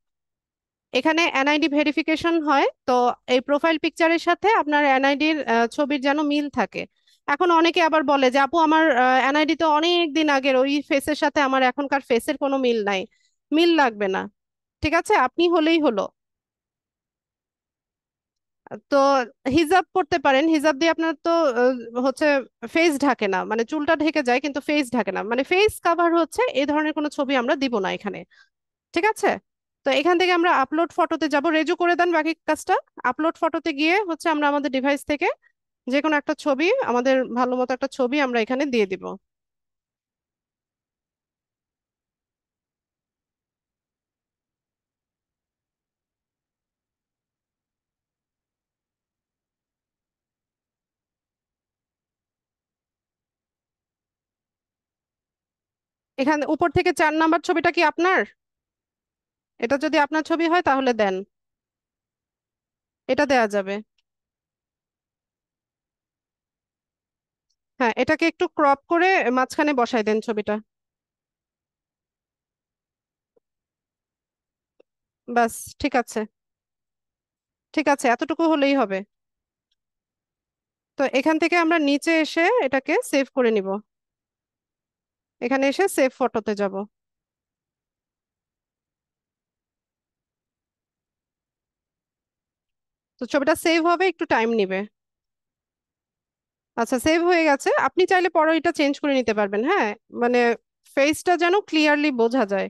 এখানে এনআইডি ভেরিফিকেশন হয়, তো এই প্রোফাইল পিকচারের সাথে আপনার এনআইডির ছবির যেন মিল থাকে। এখন অনেকে আবার বলে যে আপু আমার এনআইডি তো অনেক দিন আগের, ওই ফেসের সাথে আমার এখনকার ফেসের কোনো মিল নাই। মিল লাগবে না, ঠিক আছে, আপনি হলেই হলো। তো হিজাব করতে পারেন, হিজাব দিয়ে আপনার তো হচ্ছে ফেস ঢাকে না, মানে চুলটা ঢেকে যায় কিন্তু ফেস ঢাকে না, মানে ফেস কাভার হচ্ছে এই ধরনের কোনো ছবি আমরা দিব না এখানে। ঠিক আছে? তো এখান থেকে আমরা আপলোড ফটোতে যাব, রেজু করে দেন বাকি কাজটা। আপলোড ফটোতে গিয়ে হচ্ছে আমরা আমাদের ডিভাইস থেকে যে কোনো একটা ছবি, আমাদের ভালো মতো একটা ছবি আমরা এখানে দিয়ে দিব। এখানে উপর থেকে 4 নাম্বার ছবিটা কি আপনার? এটা যদি আপনার ছবি হয় তাহলে দেন, এটা দেয়া যাবে। হ্যাঁ, এটাকে একটু ক্রপ করে মাঝখানে বসাই দেন ছবিটা। বাস, ঠিক আছে, ঠিক আছে, এতটুকু হলেই হবে। তো এখান থেকে আমরা নিচে এসে এটাকে সেভ করে নিব, এখানে এসে সেভ ফটোতে যাব। তো ছবিটা সেভ হবে, একটু টাইম নিবে। আচ্ছা, সেভ হয়ে গেছে। আপনি চাইলে পরে এটা চেঞ্জ করে নিতে পারবেন, হ্যাঁ, মানে ফেসটা যেন ক্লিয়ারলি বোঝা যায়।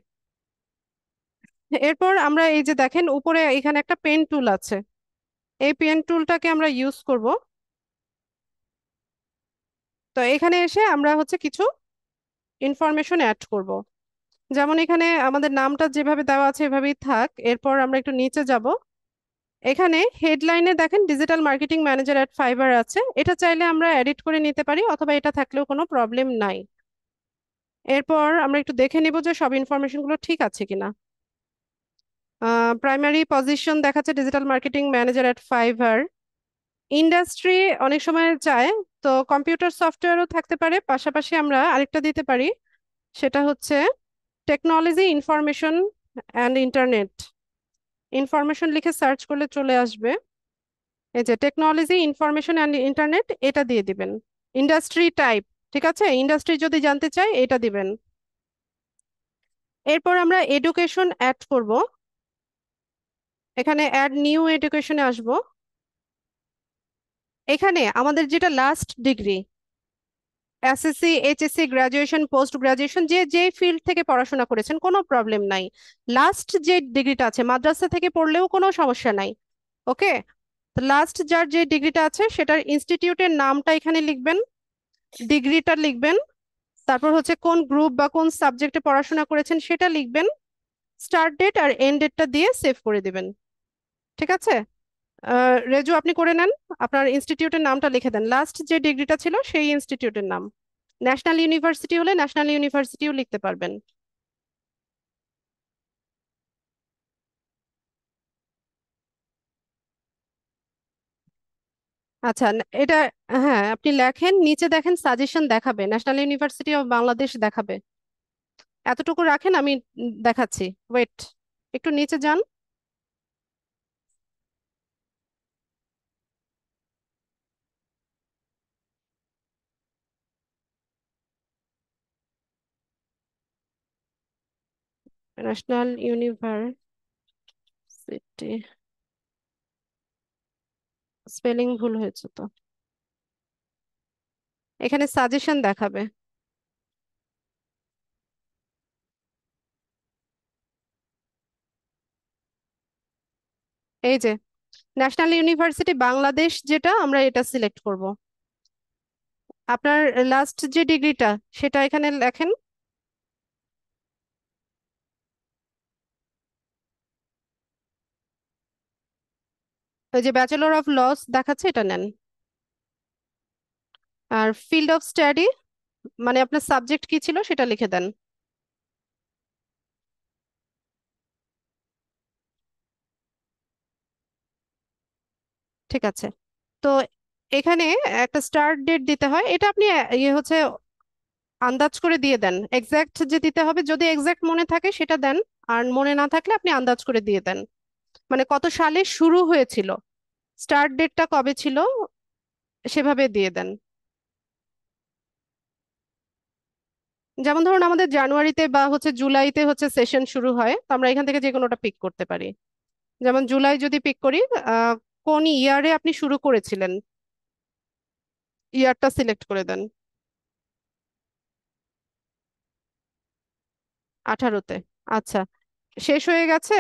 এরপর আমরা এই যে দেখেন উপরে এখানে একটা পেন টুল আছে, এই পেন টুলটাকে আমরা ইউজ করব। তো এখানে এসে আমরা হচ্ছে কিছু ইনফরমেশন অ্যাড করব। যেমন এখানে আমাদের নামটা যেভাবে দেওয়া আছে এভাবেই থাক। এরপর আমরা একটু নিচে যাব, এখানে হেডলাইনে দেখেন digital marketing manager at fibre আছে, এটা চাইলে আমরা এডিট করে নিতে পারি অথবা এটা থাকলেও কোনো প্রবলেম নাই। এরপর আমরা একটু দেখে নিব যে সব ইনফরমেশনগুলো ঠিক আছে কিনা। প্রাইমারি পজিশন দেখাচ্ছে digital marketing manager at fibre. Industry অনেক সময় চায়, তো কম্পিউটার সফটওয়্যারও থাকতে পারে, পাশাপাশি আমরা আরেকটা দিতে পারি, সেটা হচ্ছে technology information and internet. Information লিখে সার্চ করলে চলে আসবে, এই যে টেকনোলজি ইনফরমেশন অ্যান্ড ইন্টারনেট, এটা দিয়ে দিবেন। ইন্ডাস্ট্রি টাইপ, ঠিক আছে, ইন্ডাস্ট্রি যদি জানতে চাই এটা দিবেন। এরপর আমরা এডুকেশন অ্যাড করব, এখানে অ্যাড নিউ এডুকেশনে আসব। এখানে আমাদের যেটা last degree, SSC, HSC, graduation, post graduation, যে যে ফিল্ড থেকে পড়াশোনা করেছেন কোনো প্রবলেম নাই। লাস্ট যে ডিগ্রিটা আছে মাদ্রাসা থেকে পড়লেও কোনো সমস্যা নাই। ওকে, লাস্ট যার যে ডিগ্রিটা আছে সেটার ইনস্টিটিউটের নামটা এখানে লিখবেন, ডিগ্রিটা লিখবেন, তারপর হচ্ছে কোন গ্রুপ বা কোন সাবজেক্টে পড়াশোনা করেছেন সেটা লিখবেন, স্টার্ট ডেট আর এন্ড ডেটটা দিয়ে সেভ করে দিবেন। ঠিক আছে, রেজু আপনি করে নেন, আপনার ইনস্টিটিউটের নামটা লিখে দেন, লাস্ট যে ডিগ্রিটা ছিল সেই ইনস্টিটিউটের নাম। ন্যাশনাল ইউনিভার্সিটি হলে ন্যাশনাল ইউনিভার্সিটিও লিখতে পারবেন। আচ্ছা, এটা, হ্যাঁ আপনি লেখেন, নিচে দেখেন সাজেশন দেখাবে, ন্যাশনাল ইউনিভার্সিটি অফ বাংলাদেশ দেখাবে। এতটুকু রাখেন, আমি দেখাচ্ছি, ওয়েট, একটু নিচে যান। ন্যাশনাল ইউনিভার্সিটি, স্পেলিং ভুল হয়েছে তো, এখানে সাজেশন দেখাবে। এই যে ন্যাশনাল ইউনিভার্সিটি বাংলাদেশ, যেটা আমরা এটা সিলেক্ট করব। আপনার লাস্ট যে ডিগ্রিটা সেটা এখানে লেখেন। ওই যে ব্যাচেলর অফ লস দেখাচ্ছে, এটা নেন। আর ফিল্ড অফ স্টাডি, মানে আপনার সাবজেক্ট কি ছিল সেটা লিখে দেন। ঠিক আছে, তো এখানে একটা স্টার্ট ডেট দিতে হয়, এটা আপনি ইয়ে হচ্ছে আন্দাজ করে দিয়ে দেন, এক্সাক্ট যে দিতে হবে যদি এক্সাক্ট মনে থাকে সেটা দেন, আর মনে না থাকলে আপনি আন্দাজ করে দিয়ে দেন, মানে কত সালে শুরু হয়েছিল, স্টার্ট ডেটটা কবে ছিল সেভাবে দিয়ে দেন। যেমন ধরুন আমাদের জানুয়ারিতে বা হচ্ছে জুলাইতে হচ্ছে সেশন শুরু হয়, তো আমরা এখান থেকে যে কোনোটা পিক করতে পারি। যেমন জুলাই যদি পিক করি, কোন ইয়ারে আপনি শুরু করেছিলেন, ইয়ারটা সিলেক্ট করে দেন। 18-তে, আচ্ছা, শেষ হয়ে গেছে।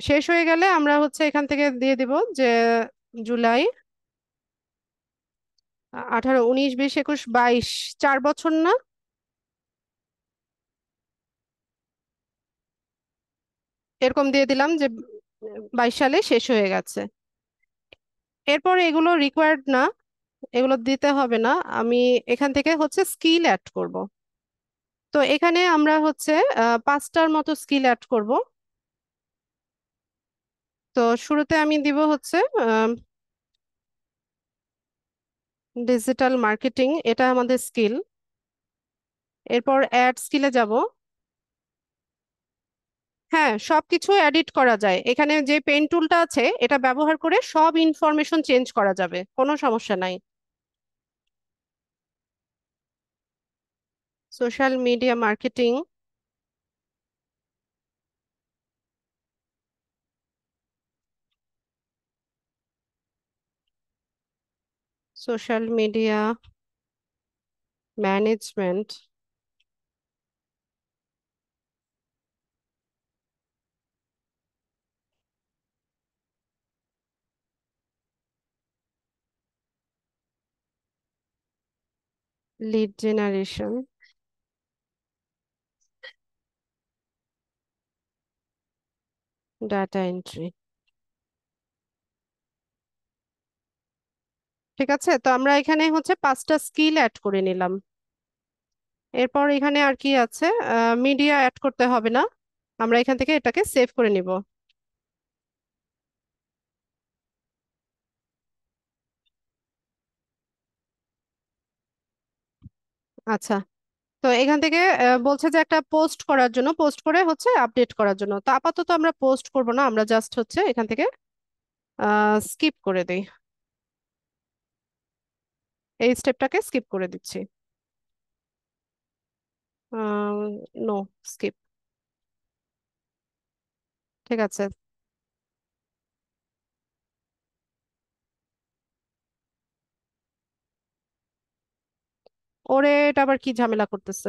শেষ হয়ে গেলে আমরা হচ্ছে এখান থেকে দিয়ে দিব যে জুলাই, 18, 19, 20, 21, 22, 4 বছর না? এরকম দিয়ে দিলাম যে 22 সালে শেষ হয়ে গেছে। এরপর এগুলো রিকোয়ার্ড না, এগুলো দিতে হবে না, আমি এখান থেকে হচ্ছে স্কিল অ্যাড করব। তো এখানে আমরা হচ্ছে 5টার মতো স্কিল অ্যাড করব। তো শুরুতে আমি দিব হচ্ছে ডিজিটাল মার্কেটিং, এটা আমাদের স্কিল। এরপর অ্যাড স্কিলে যাব। হ্যাঁ, সবকিছু এডিট করা যায়, এখানে যে পেন টুলটা আছে এটা ব্যবহার করে সব ইনফরমেশন চেঞ্জ করা যাবে, কোনো সমস্যা নাই। Social media marketing, social media management lead generation data entry. ঠিক আছে, তো আমরা এখানে হচ্ছে 5টা স্কিল অ্যাড করে নিলাম। এরপর এখানে আর কি আছে, মিডিয়া অ্যাড করতে হবে না, আমরা এখান থেকে এটাকে সেভ করে নিব। আচ্ছা, তো এখান থেকে বলছে যে একটা পোস্ট করার জন্য, পোস্ট করে হচ্ছে আপডেট করার জন্য। তো আপাতত আমরা পোস্ট করব না, আমরা জাস্ট হচ্ছে এখান থেকে স্কিপ করে দিই, এই স্টেপটাকে স্কিপ করে দিচ্ছি। No, skip. ঠিক আছে, ওরে এটা আবার কি ঝামেলা করতেছে।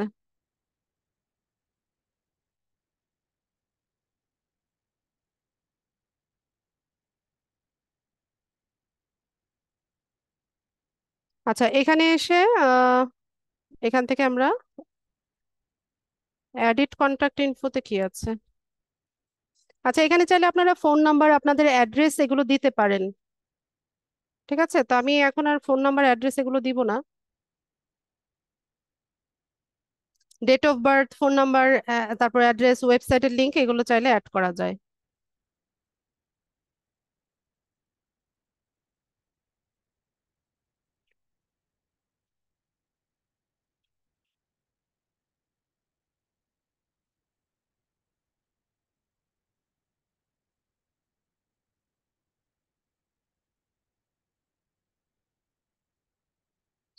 আচ্ছা, এখানে এসে এখান থেকে আমরা এডিট কন্টাক্ট ইনফোতে কি আছে। আচ্ছা, এখানে চাইলে আপনারা ফোন নাম্বার, আপনাদের অ্যাড্রেস এগুলো দিতে পারেন। ঠিক আছে, তো আমি এখন আর ফোন নাম্বার অ্যাড্রেস এগুলো দিব না। Date of birth, phone number, তারপর অ্যাড্রেস, ওয়েবসাইটের লিংক এগুলো চাইলে অ্যাড করা যায়।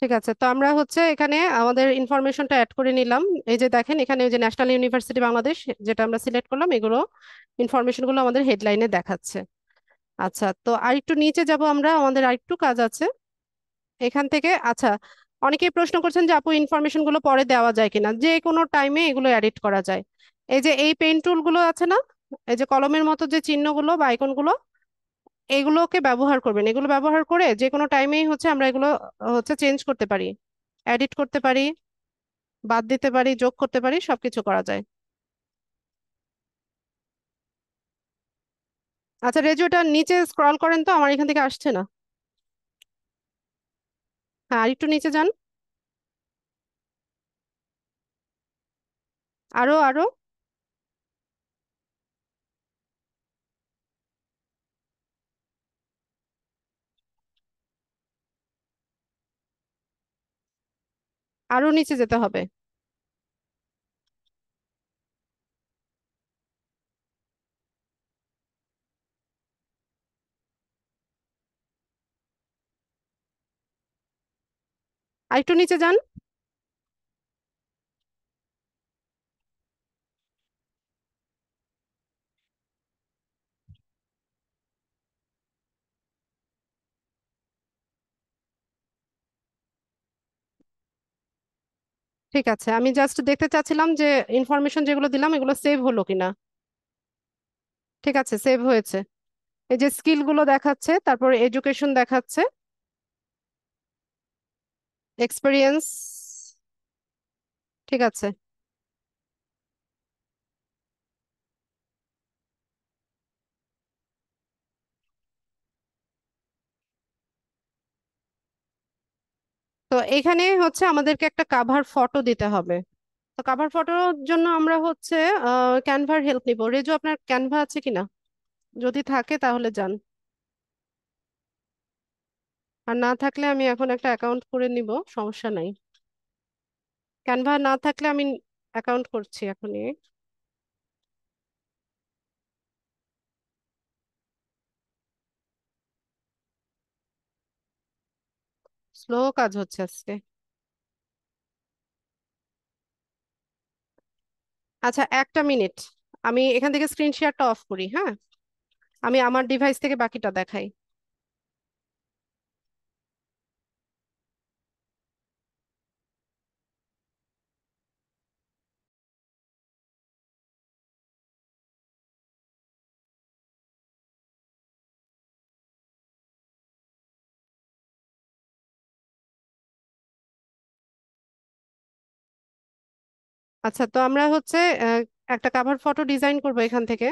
ঠিক আছে, তো আমরা হচ্ছে এখানে আমাদের ইনফরমেশনটা অ্যাড করে নিলাম। এই যে দেখেন এখানে ওই যে ন্যাশনাল ইউনিভার্সিটি বাংলাদেশ যেটা আমরা সিলেক্ট করলাম, এগুলো ইনফরমেশনগুলো আমাদের হেডলাইনে দেখাচ্ছে। আচ্ছা, তো আরেকটু নিচে যাব আমরা, আমাদের আরেকটু কাজ আছে এখান থেকে। আচ্ছা, অনেকেই প্রশ্ন করছেন যে আপু ইনফরমেশন গুলো পরে দেওয়া যায় কিনা। যে কোনো টাইমে এগুলো এডিট করা যায়। এই যে এই পেন টুল গুলো আছে না, এই যে কলমের মতো যে চিহ্নগুলো বা আইকনগুলো, এগুলোকে ব্যবহার করবেন। এগুলো ব্যবহার করে যে কোনো টাইমেই হচ্ছে আমরা এগুলো হচ্ছে চেঞ্জ করতে পারি, এডিট করতে পারি, বাদ দিতে পারি, যোগ করতে পারি, সবকিছু করা যায়। আচ্ছা, রেজিওটা নিচে স্ক্রল করেন তো, আমার এখান থেকে আসছে না। হ্যাঁ, আর একটু নিচে যান, আরো আরো। আরো নিচে যেতে হবে। আর একটু নিচে যান। ঠিক আছে, আমি জাস্ট দেখতে চাচ্ছিলাম যে ইনফরমেশন যেগুলো দিলাম এগুলো সেভ হলো কিনা। ঠিক আছে, সেভ হয়েছে। এই যে স্কিল গুলো দেখাচ্ছে, তারপর এডুকেশন দেখাচ্ছে, এক্সপিরিয়েন্স। ঠিক আছে, তো এখানে হচ্ছে আমাদেরকে একটা কাভার ফটো দিতে হবে। তো কাভার ফটোর জন্য আমরা হচ্ছে ক্যানভার হেল্প নিব। রেজু, আপনার ক্যানভা আছে কিনা? যদি থাকে তাহলে যান, আর না থাকলে আমি এখন একটা অ্যাকাউন্ট করে নিব, সমস্যা নাই। ক্যানভা না থাকলে আমি অ্যাকাউন্ট করছি এখনই। স্লো কাজ হচ্ছে আজকে। আচ্ছা, একটা মিনিট, আমি এখান থেকে স্ক্রিন শেয়ারটা অফ করি, হ্যাঁ। আমি আমার ডিভাইস থেকে বাকিটা দেখাই। আচ্ছা, তো আমরা হচ্ছে একটা কাভার ফটো ডিজাইন করব এখান থেকে।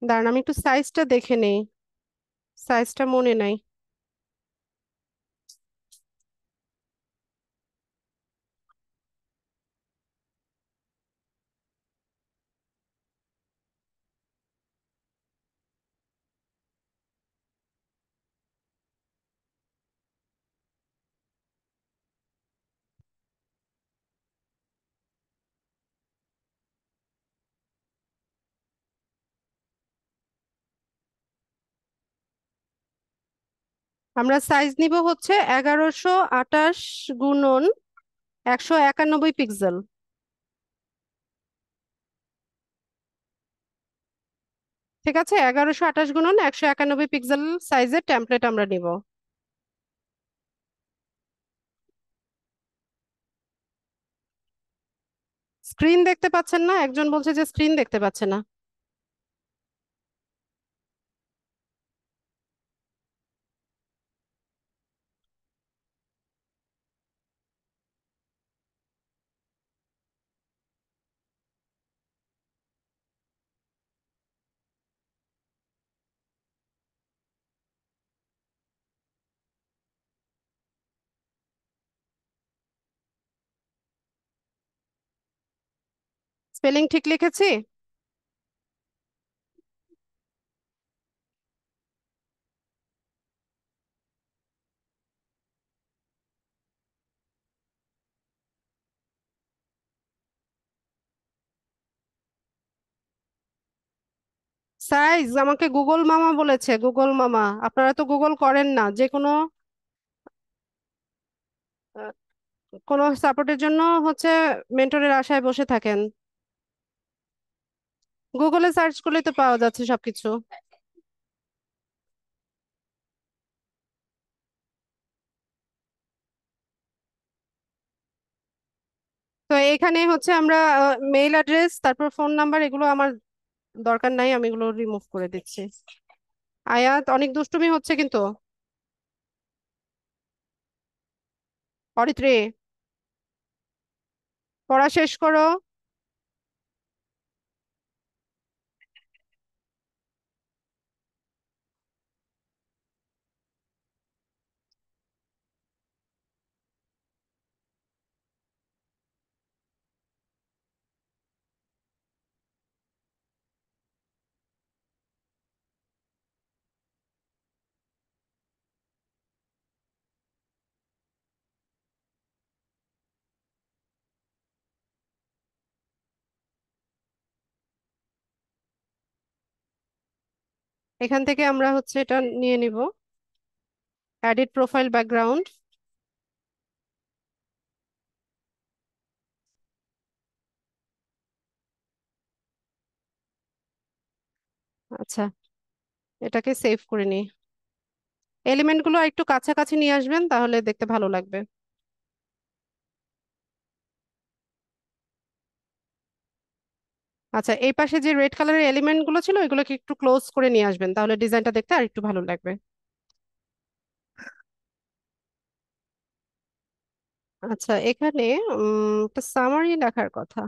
দাঁড়ান, আমি একটু সাইজটা দেখে নেই, সাইজটা মনে নাই। আমরা সাইজ নিব হচ্ছে 1128 গুণন 191 পিক্সেল। ঠিক আছে, 1128 গুণন 191 পিক্সেল সাইজের টেমপ্লেট আমরা নিব। স্ক্রিন দেখতে পাচ্ছেন না? একজন বলছে যে স্ক্রিন দেখতে পাচ্ছে না। স্পেলিং ঠিক লিখেছি? সাইজ আমাকে গুগল মামা বলেছে, গুগল মামা। আপনারা তো গুগল করেন না, যে কোনো আহ, কোনো সাপোর্টের জন্য হচ্ছে মেন্টরের আশায় বসে থাকেন। গুগলে সার্চ করলেই তো পাওয়া যাচ্ছে সবকিছু। তো এখানে হচ্ছে আমরা মেইল অ্যাড্রেস, তারপর ফোন নাম্বার, এগুলো আমার দরকার নাই, আমি এগুলো রিমুভ করে দিচ্ছি। আয়াত, অনেক দুষ্টুমি হচ্ছে কিন্তু। অরিত্রি, পড়া শেষ করো। এখান থেকে আমরা হচ্ছে এটা নিয়ে নিব, এডিট প্রোফাইল ব্যাকগ্রাউন্ড। আচ্ছা, এটাকে সেভ করে নিই। এলিমেন্ট গুলো একটু কাছাকাছি নিয়ে আসবেন, তাহলে দেখতে ভালো লাগবে। আচ্ছা, এই পাশে যে রেড কালারের এলিমেন্ট গুলো ছিল এগুলোকে একটু ক্লোজ করে নিয়ে আসবেন, তাহলে ডিজাইনটা দেখতে আর একটু ভালো লাগবে। আচ্ছা, এখানে একটা সামারি লেখার কথা।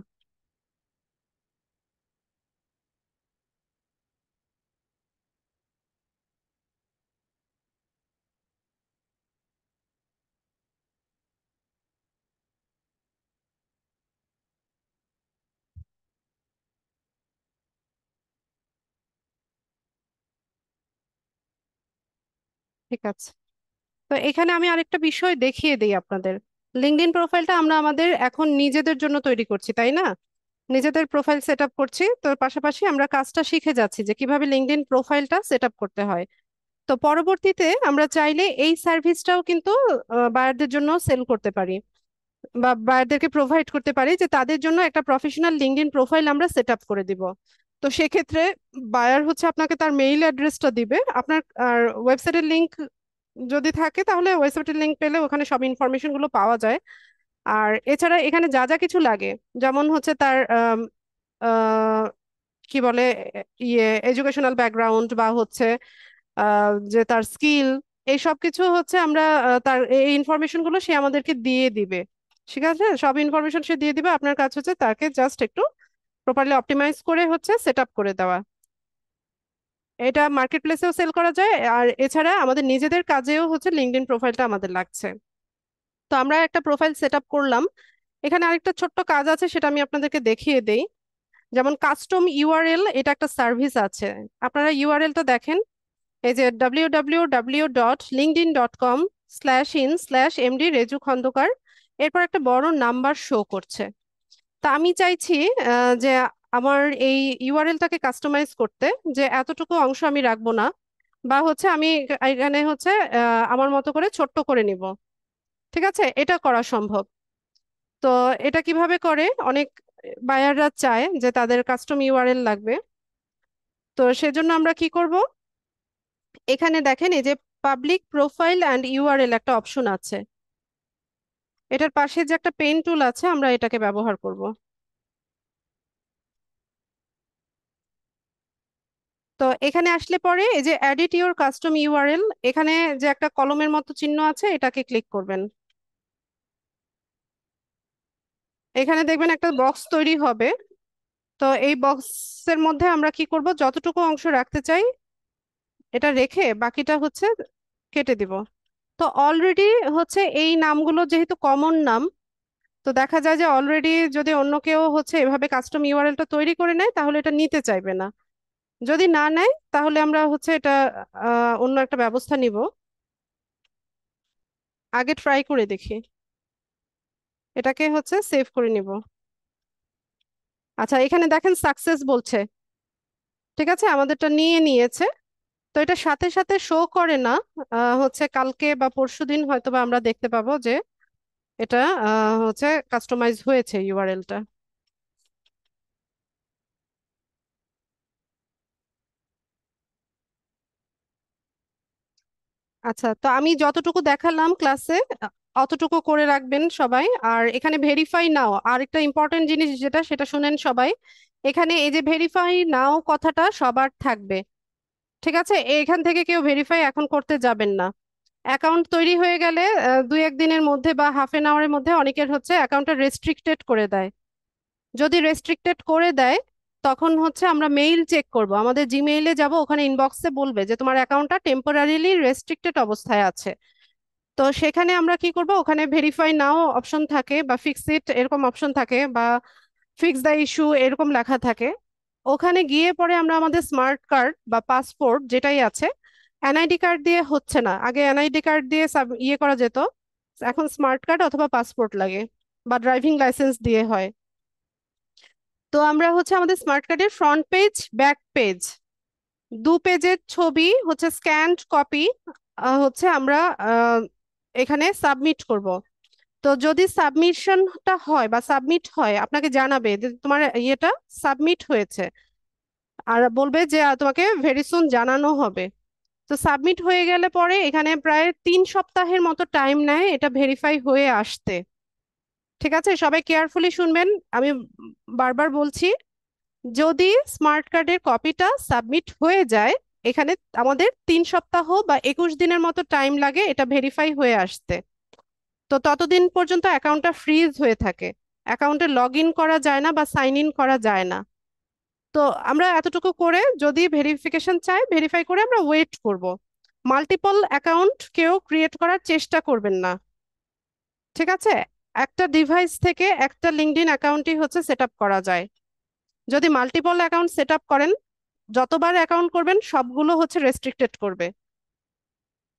ঠিক আছে, তো এখানে আমি আরেকটা বিষয় দেখিয়ে দিই আপনাদের। লিঙ্কডইন প্রোফাইলটা আমরা আমাদের এখন নিজেদের জন্য তৈরি করছি, তাই না? নিজেদের প্রোফাইল সেট আপ করছি, তো পাশাপাশি আমরা কাজটা শিখে যাচ্ছি যে কিভাবে লিঙ্কডইন প্রোফাইলটা সেট আপ করতে হয়। তো পরবর্তীতে আমরা চাইলে এই সার্ভিসটাও কিন্তু বায়ারদের জন্য সেল করতে পারি, বা বায়ারদেরকে প্রোভাইড করতে পারি যে তাদের জন্য একটা প্রফেশনাল লিঙ্কডইন প্রোফাইল আমরা সেট আপ করে দিব। তো সেক্ষেত্রে বায়ার হচ্ছে আপনাকে তার মেইল অ্যাড্রেসটা দিবে, আপনার আর ওয়েবসাইটের লিংক যদি থাকে তাহলে ওয়েবসাইটের লিংক পেলে ওখানে সব ইনফরমেশন গুলো পাওয়া যায়। আর এছাড়া এখানে যা যা কিছু লাগে, যেমন হচ্ছে তার কি বলে, ইয়ে এডুকেশনাল ব্যাকগ্রাউন্ড বা হচ্ছে যে তার স্কিল, এই সব কিছু হচ্ছে আমরা তার এই ইনফরমেশন গুলো সে আমাদেরকে দিয়ে দিবে। ঠিক আছে, সব ইনফরমেশন সে দিয়ে দিবে, আপনার কাজ হচ্ছে তাকে জাস্ট একটু প্রপারলি অপটিমাইজ করে হচ্ছে সেট আপ করে দেওয়া। এটা মার্কেট প্লেসেও সেল করা যায়, আর এছাড়া আমাদের নিজেদের কাজেও হচ্ছে লিঙ্কডইন প্রোফাইলটা আমাদের লাগছে। তো আমরা একটা প্রোফাইল সেট আপ করলাম। এখানে আরেকটা ছোট্ট কাজ আছে, সেটা আমি আপনাদেরকে দেখিয়ে দেই। যেমন কাস্টম ইউআরএল, এটা একটা সার্ভিস আছে। আপনারা ইউআরএলটা দেখেন, এই যে www.linkedin.com/in/md রেজু খন্দকার, এরপর একটা বড় নাম্বার শো করছে। তা আমি চাইছি যে আমার এই ইউআরএলটাকে কাস্টমাইজ করতে, যে এতটুকু অংশ আমি রাখবো না, বা হচ্ছে আমি এখানে হচ্ছে আমার মতো করে ছোট্ট করে নিব। ঠিক আছে, এটা করা সম্ভব। তো এটা কিভাবে করে, অনেক বায়াররা চায় যে তাদের কাস্টম ইউআরএল লাগবে। তো সেজন্য আমরা কি করব, এখানে দেখেন এই যে পাবলিক প্রোফাইল অ্যান্ড ইউআরএল একটা অপশন আছে, এটার পাশে যে একটা পেন টুল আছে আমরা এটাকে ব্যবহার করব। তো এখানে আসলে পরে এই যে এডিট ইউর কাস্টম ইউআরএল, এখানে যে একটা কলমের মতো চিহ্ন আছে এটাকে ক্লিক করবেন। এখানে দেখবেন একটা বক্স তৈরি হবে। তো এই বক্সের মধ্যে আমরা কি করব, যতটুকু অংশ রাখতে চাই এটা রেখে বাকিটা হচ্ছে কেটে দিব। তো অলরেডি হচ্ছে এই নামগুলো যেহেতু কমন নাম, তো দেখা যায় যে অলরেডি যদি অন্য কেউ হচ্ছে এভাবে কাস্টম ইউআরএলটা তৈরি করে নেয় তাহলে এটা নিতে চাইবে না। যদি না নেয় তাহলে আমরা হচ্ছে এটা অন্য একটা ব্যবস্থা নিব। আগে ট্রাই করে দেখি, এটাকে হচ্ছে সেভ করে নিব। আচ্ছা, এখানে দেখেন সাকসেস বলছে। ঠিক আছে, আমাদেরটা নিয়ে নিয়েছে। তো এটা সাথে সাথে শো করে না, হচ্ছে কালকে বা পরশুদিন হয়তো বা আমরা দেখতে পাবো যে এটা হচ্ছে কাস্টমাইজ হয়েছে ইউআরএলটা। আচ্ছা, তো আমি যতটুকু দেখালাম ক্লাসে অতটুকু করে রাখবেন সবাই। আর এখানে ভেরিফাই নাও আরেকটা ইম্পর্টেন্ট জিনিস, যেটা সেটা শুনেন সবাই। এখানে এই যে ভেরিফাই নাও কথাটা সবার থাকবে। ঠিক আছে, এখান থেকে কেউ ভেরিফাই এখন করতে যাবেন না। অ্যাকাউন্ট তৈরি হয়ে গেলে 2-1 দিনের মধ্যে বা হাফ এন আওয়ারের মধ্যে অনেকের হচ্ছে অ্যাকাউন্টটা রেস্ট্রিক্টেড করে দেয়। যদি রেস্ট্রিক্টেড করে দেয় তখন হচ্ছে আমরা মেইল চেক করব, আমাদের জিমেইলে যাব, ওখানে ইনবক্সে বলবে যে তোমার অ্যাকাউন্টটা টেম্পোরারিলি রেস্ট্রিক্টেড অবস্থায় আছে। তো সেখানে আমরা কি করব, ওখানে ভেরিফাই নাও অপশন থাকে বা ফিক্স ইট এরকম অপশন থাকে বা ফিক্স দ্য ইস্যু এরকম লেখা থাকে। ওখানে গিয়ে পরে আমরা আমাদের স্মার্ট কার্ড বা পাসপোর্ট যেটাই আছে, এনআইডি কার্ড দিয়ে হচ্ছে না, আগে এনআইডি কার্ড দিয়ে ইয়ে করা যেত, এখন স্মার্ট কার্ড অথবা পাসপোর্ট লাগে, বা ড্রাইভিং লাইসেন্স দিয়ে হয়। তো আমরা হচ্ছে আমাদের স্মার্ট কার্ডের ফ্রন্ট পেজ ব্যাক পেজ 2 পেজের ছবি হচ্ছে স্ক্যান্ড কপি হচ্ছে আমরা আহ, এখানে সাবমিট করব। তো যদি সাবমিশনটা হয় বা সাবমিট হয় আপনাকে জানাবে যে তোমার ইয়েটা সাবমিট হয়েছে, আর বলবে যে তোমাকে ভেরি সুন জানানো হবে। তো সাবমিট হয়ে গেলে পরে এখানে প্রায় 3 সপ্তাহের মতো টাইম নেয় এটা ভেরিফাই হয়ে আসতে। ঠিক আছে, সবাই কেয়ারফুলি শুনবেন, আমি বারবার বলছি, যদি স্মার্ট কার্ডের কপিটা সাবমিট হয়ে যায় এখানে আমাদের 3 সপ্তাহ বা 21 দিনের মতো টাইম লাগে এটা ভেরিফাই হয়ে আসতে। তো ততদিন পর্যন্ত অ্যাকাউন্টটা ফ্রিজ হয়ে থাকে, অ্যাকাউন্টে লগ ইন করা যায় না বা সাইন ইন করা যায় না। তো আমরা এতটুকু করে যদি ভেরিফিকেশন চাই ভেরিফাই করে আমরা ওয়েট করব। মাল্টিপল অ্যাকাউন্ট কেউ ক্রিয়েট করার চেষ্টা করবেন না। ঠিক আছে, একটা ডিভাইস থেকে একটা লিঙ্কডইন অ্যাকাউন্টই হচ্ছে সেট আপ করা যায়। যদি মাল্টিপল অ্যাকাউন্ট সেট আপ করেন, যতবার অ্যাকাউন্ট করবেন সবগুলো হচ্ছে রেস্ট্রিক্টেড করবে।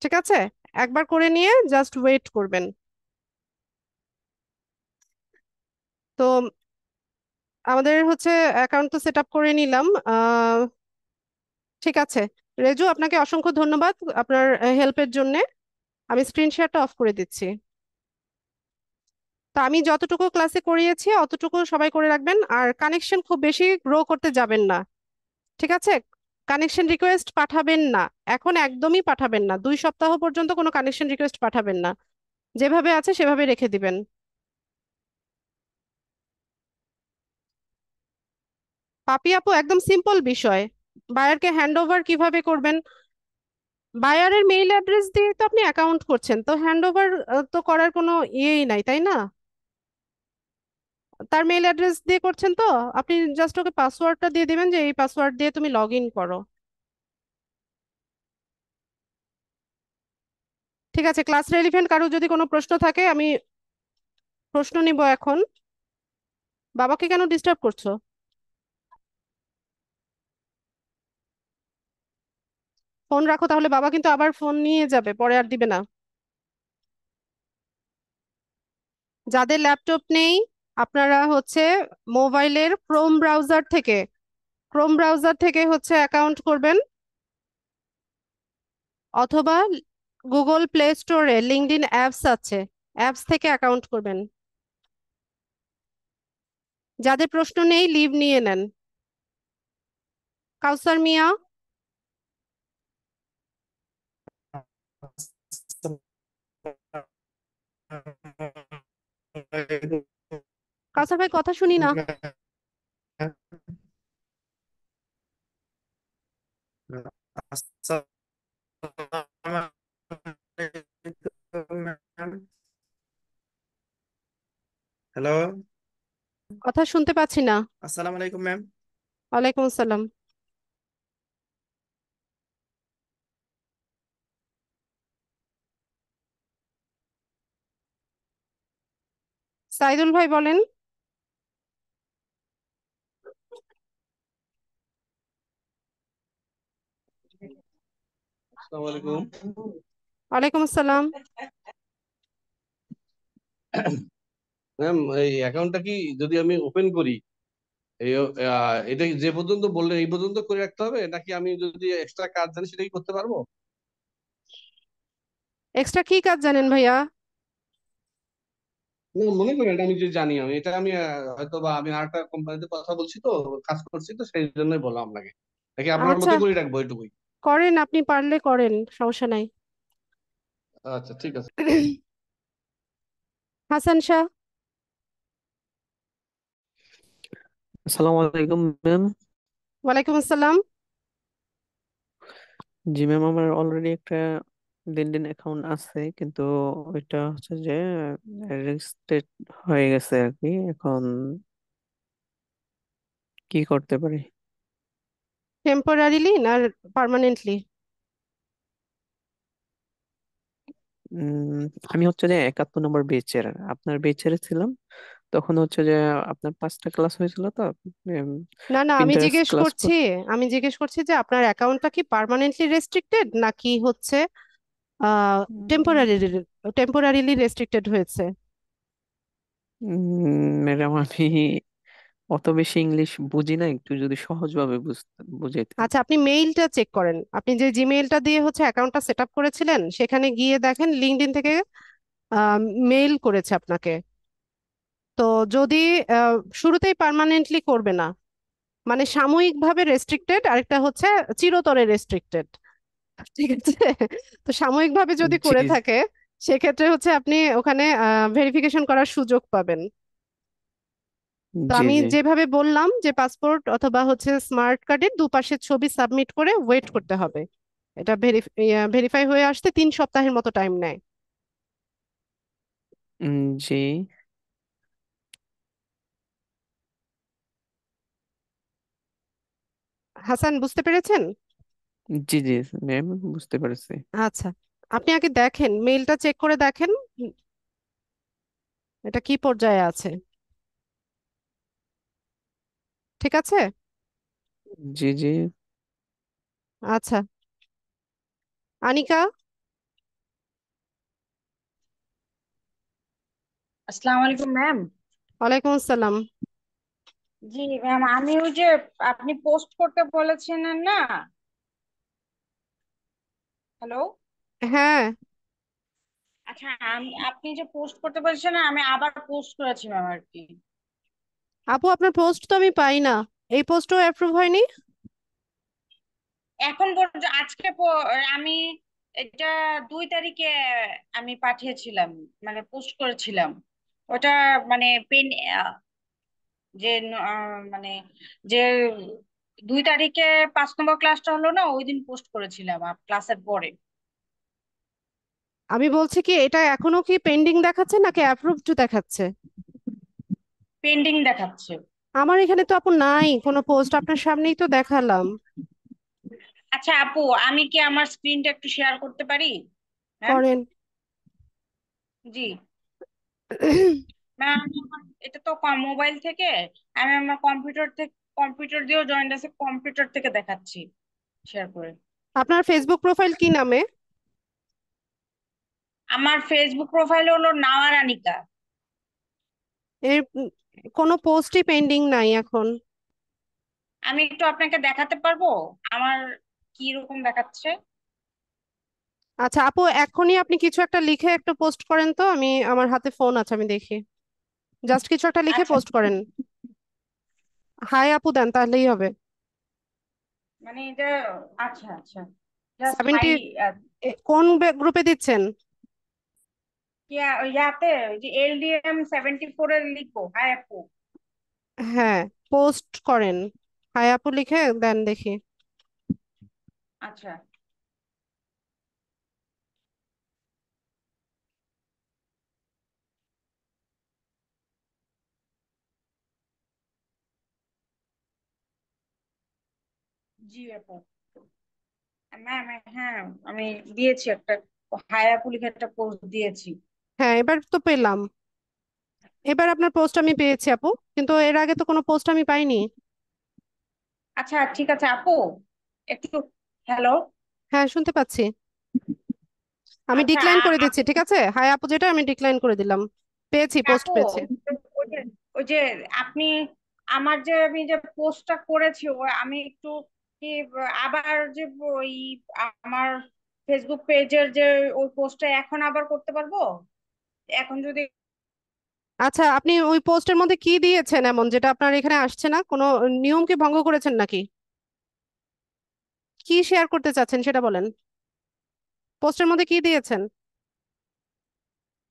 ঠিক আছে, একবার করে নিয়ে জাস্ট ওয়েট করবেন। তো আমাদের হচ্ছে অ্যাকাউন্ট তো সেট আপ করে নিলাম। ঠিক আছে, রেজু আপনাকে অসংখ্য ধন্যবাদ আপনার হেল্পের জন্য। আমি স্ক্রিন শেয়ারটা অফ করে দিচ্ছি। তা আমি যতটুকু ক্লাসে করিয়েছি অতটুকু সবাই করে রাখবেন, আর কানেকশন খুব বেশি গ্রো করতে যাবেন না। ঠিক আছে, কানেকশন রিকোয়েস্ট পাঠাবেন না, এখন একদমই পাঠাবেন না, 2 সপ্তাহ পর্যন্ত কোনো কানেকশন রিকোয়েস্ট পাঠাবেন না, যেভাবে আছে সেভাবে রেখে দিবেন। পাপি আপু, একদম সিম্পল বিষয়। বায়ারকে হ্যান্ড ওভার কিভাবে করবেন? বায়ারের মেইল অ্যাড্রেস দিয়ে তো আপনি অ্যাকাউন্ট করছেন, তো হ্যান্ড ওভার তো করার কোনো ইয়েই নাই, তাই না? তার মেইল অ্যাড্রেস দিয়ে করছেন তো, আপনি জাস্ট ওকে পাসওয়ার্ডটা দিয়ে দিবেন যে এই পাসওয়ার্ড দিয়ে তুমি লগ ইন করো। ঠিক আছে, ক্লাস রেলিভেন্ট কারো যদি কোনো প্রশ্ন থাকে আমি প্রশ্ন নিব এখন। বাবাকে কেন ডিস্টার্ব করছো? ফোন রাখো তাহলে, বাবা কিন্তু আবার ফোন নিয়ে যাবে, পরে আর দিবে না। যাদের ল্যাপটপ নেই, আপনারা হচ্ছে মোবাইলের ক্রোম ব্রাউজার থেকে হচ্ছে অ্যাকাউন্ট করবেন, অথবা গুগল প্লে স্টোরে লিঙ্কডইন অ্যাপস আছে, অ্যাপস থেকে অ্যাকাউন্ট করবেন। যাদের প্রশ্ন নেই লিভ নিয়ে নেন। কাউসার মিয়া, কাউসার ভাই কথা শুনি না। হ্যালো, কথা শুনতে পাচ্ছি না। আসসালামু আলাইকুম ম্যাম। ওয়ালাইকুম আসসালাম। সাইদুল ভাই বলেন। আসসালামু আলাইকুম ওয়ালাইকুম আসসালাম। ম্যাম। এই অ্যাকাউন্টটা কি যদি আমি ওপেন করি, এই এটা যে পর্যন্ত বললেন এই পর্যন্ত করে রাখতে হবে, নাকি আমি যদি এক্সট্রা কাজ জানি সেটা কি করতে পারবো? এক্সট্রা কি কাজ জানেন ভাইয়া? না, মনে করেন এটা আমি যে জানি, আমি এটা আমি হয়তো বা আমি আরেকটা কোম্পানিতে কথা বলছি তো, কাজ করছি তো, সেই জন্যই বললাম আপনাকে। নাকি আপনার আচ্ছা, মতো করে রাখবো এটুকুই? করেন, আপনি পারলে করেন, সমস্যা নাই। আচ্ছা, ঠিক আছে। হাসান শাহ। আসসালামু আলাইকুম ম্যাম। ওয়ালাইকুম আসসালাম। জি ম্যাম, আমার অলরেডি একটা লিনক্ডইন অ্যাকাউন্ট আছে, কিন্তু ওইটা হচ্ছে যে রেজিস্ট্রেড হয়ে গেছে আর কি। এখন কি করতে পারি? টেম্পোরারিলি না পার্মানেন্টলি? উম, আমি হচ্ছে যে 71 নম্বর বেচের, আপনার বেচের ছিলাম। তখন হচ্ছে যে আপনার 5টা ক্লাস হয়েছিল তো, না না, আমি প্রিন্টারেস্ট জিজ্ঞেস ক্লাস। করছি, যে আপনার অ্যাকাউন্টটা কি পার্মানেন্টলি রেস্ট্রিক্টেড নাকি হচ্ছে টেম্পোরারিলি টেম্পোরারিলি রেস্ট্রিক্টেড হয়েছে? ম্যাডাম, আমি অত বেশি ইংলিশ বুঝি না, একটু যদি সহজভাবে বুঝাইতেন। আচ্ছা, আপনি মেইলটা চেক করেন, আপনি যে জিমেইলটা দিয়ে হচ্ছে অ্যাকাউন্টটা সেট আপ করেছিলেন সেখানে গিয়ে দেখেন লিঙ্কডইন থেকে মেইল করেছে আপনাকে। তো যদি শুরুতেই পার্মানেন্টলি করবে না, মানে সাময়িকভাবে রেস্ট্রিক্টেড, আরেকটা হচ্ছে চিরতরে রেস্ট্রিক্টেড, ঠিক আছে? তো সাময়িকভাবে যদি জি করে থাকে সেক্ষেত্রে হচ্ছে আপনি ওখানে ভেরিফিকেশন করার সুযোগ পাবেন। তো জি আমি জি। যেভাবে বললাম যে পাসপোর্ট অথবা হচ্ছে স্মার্ট কার্ডের দুপাশের ছবি সাবমিট করে ওয়েট করতে হবে, এটা ভেরিফাই হয়ে আসতে 3 সপ্তাহের মতো টাইম নেয়। জি হাসান, বুঝতে পেরেছেন? জি জি ম্যাম, বুঝতে পারছি। আচ্ছা, আপনি আগে দেখেন, মেইলটা চেক করে দেখেন এটা কি পর্যায়ে আছে। ঠিক আছে। জি জি। আচ্ছা, আনিকা। আসসালামু আলাইকুম ম্যাম। ওয়ালাইকুম আসসালাম। জি ম্যাম, আমি ওই যে আপনি পোস্ট করতে বলেছিলেন না? হ্যালো। হ্যাঁ আচ্ছা, আপনি যে পোস্ট করতে বলেছেন না, আমি আবার পোস্ট করেছি ম্যাম আর কি। আপু, আপনার পোস্ট তো আমি পাই না, এই পোস্টও অ্যাপ্রুভ হয়নি। এখন আজকে আমি এটা 2 তারিখে আমি পাঠিয়েছিলাম, মানে পোস্ট করেছিলাম ওটা, মানে পেন যে মানে যে 2 তারিখে 5 নম্বর ক্লাসটা হলো না, ওই দিন পোস্ট করেছিলাম ক্লাসের পরে। আমি বলছি কি, এটা এখনো কি পেন্ডিং দেখাচ্ছে নাকি অ্যাপ্রুভড দেখাচ্ছে? পেন্ডিং দেখাচ্ছে। আমার এখানে তো আপু নাই কোনো পোস্ট, আপনার সামনেই তো দেখালাম। আচ্ছা আপু, আমি কি আমার স্ক্রিনটা একটু শেয়ার করতে পারি? হ্যাঁ, করেন। জি ম্যাম। এটা তো মোবাইল থেকে, আমি আমার কম্পিউটার দিয়েও জয়েন্ট আছে, কম্পিউটার থেকে দেখাচ্ছি শেয়ার করে। আপনার ফেসবুক প্রোফাইল কি নামে? আমার ফেসবুক প্রোফাইল হলো নাওয়ার আনিকা। এর কোনো পোস্টই পেন্ডিং নাই এখন। আমি একটু আপনাকে দেখাতে পারবো আমার কি রকম দেখাচ্ছে। আচ্ছা আপু, এখনই আপনি কিছু একটা লিখে একটা পোস্ট করেন তো, আমি আমার হাতে ফোন আছে, আমি দেখি। জাস্ট কিছু একটা লিখে আচ্ছা, পোস্ট করেন, হাই আপু দেন, তাহলেই হবে। মানে এটা, আচ্ছা আচ্ছা, জাস্ট হাই। 70, কোন গ্রুপে দিচ্ছেন? ইয়াতে ওই যে LDM 74 এর লিখো হাই আপু। হ্যাঁ, পোস্ট করেন, হাই আপু লিখে দেন দেখি। আচ্ছা, জি আপু। ম্যাম, হ্যাঁ, আমি দিয়েছি একটা হাই আপু লিখে একটা পোস্ট দিয়েছি। হ্যাঁ, এবার তো পেলাম। এবার আপনার পোস্ট আমি পেয়েছি আপু, কিন্তু এর আগে তো কোনো পোস্ট আমি পাইনি। আচ্ছা ঠিক আছে আপু, একটু, হ্যালো। হ্যাঁ, শুনতে পাচ্ছি। আমি আচ্ছা ডিক্লাইন করে দিচ্ছি, আপু, ঠিক আছে? হাই আপু যেটা, আমি ডিক্লাইন করে দিলাম। পেয়েছি, পোস্ট আপু, পেয়েছি। ওই যে ওই যে আপনি আমার যে আমি যে পোস্টটা করেছি, আমি একটু কি আবার যে ওই আমার ফেসবুক পেজের যে ওই পোস্টটা এখন আবার করতে পারবো এখন যদি? আচ্ছা, আপনি ওই পোস্টের মধ্যে কি দিয়েছেন এমন যেটা আপনার এখানে আসছে না? কোনো নিয়ম কি ভঙ্গ করেছেন নাকি? কি শেয়ার করতে চাচ্ছেন সেটা বলেন। পোস্টের মধ্যে কি দিয়েছেন?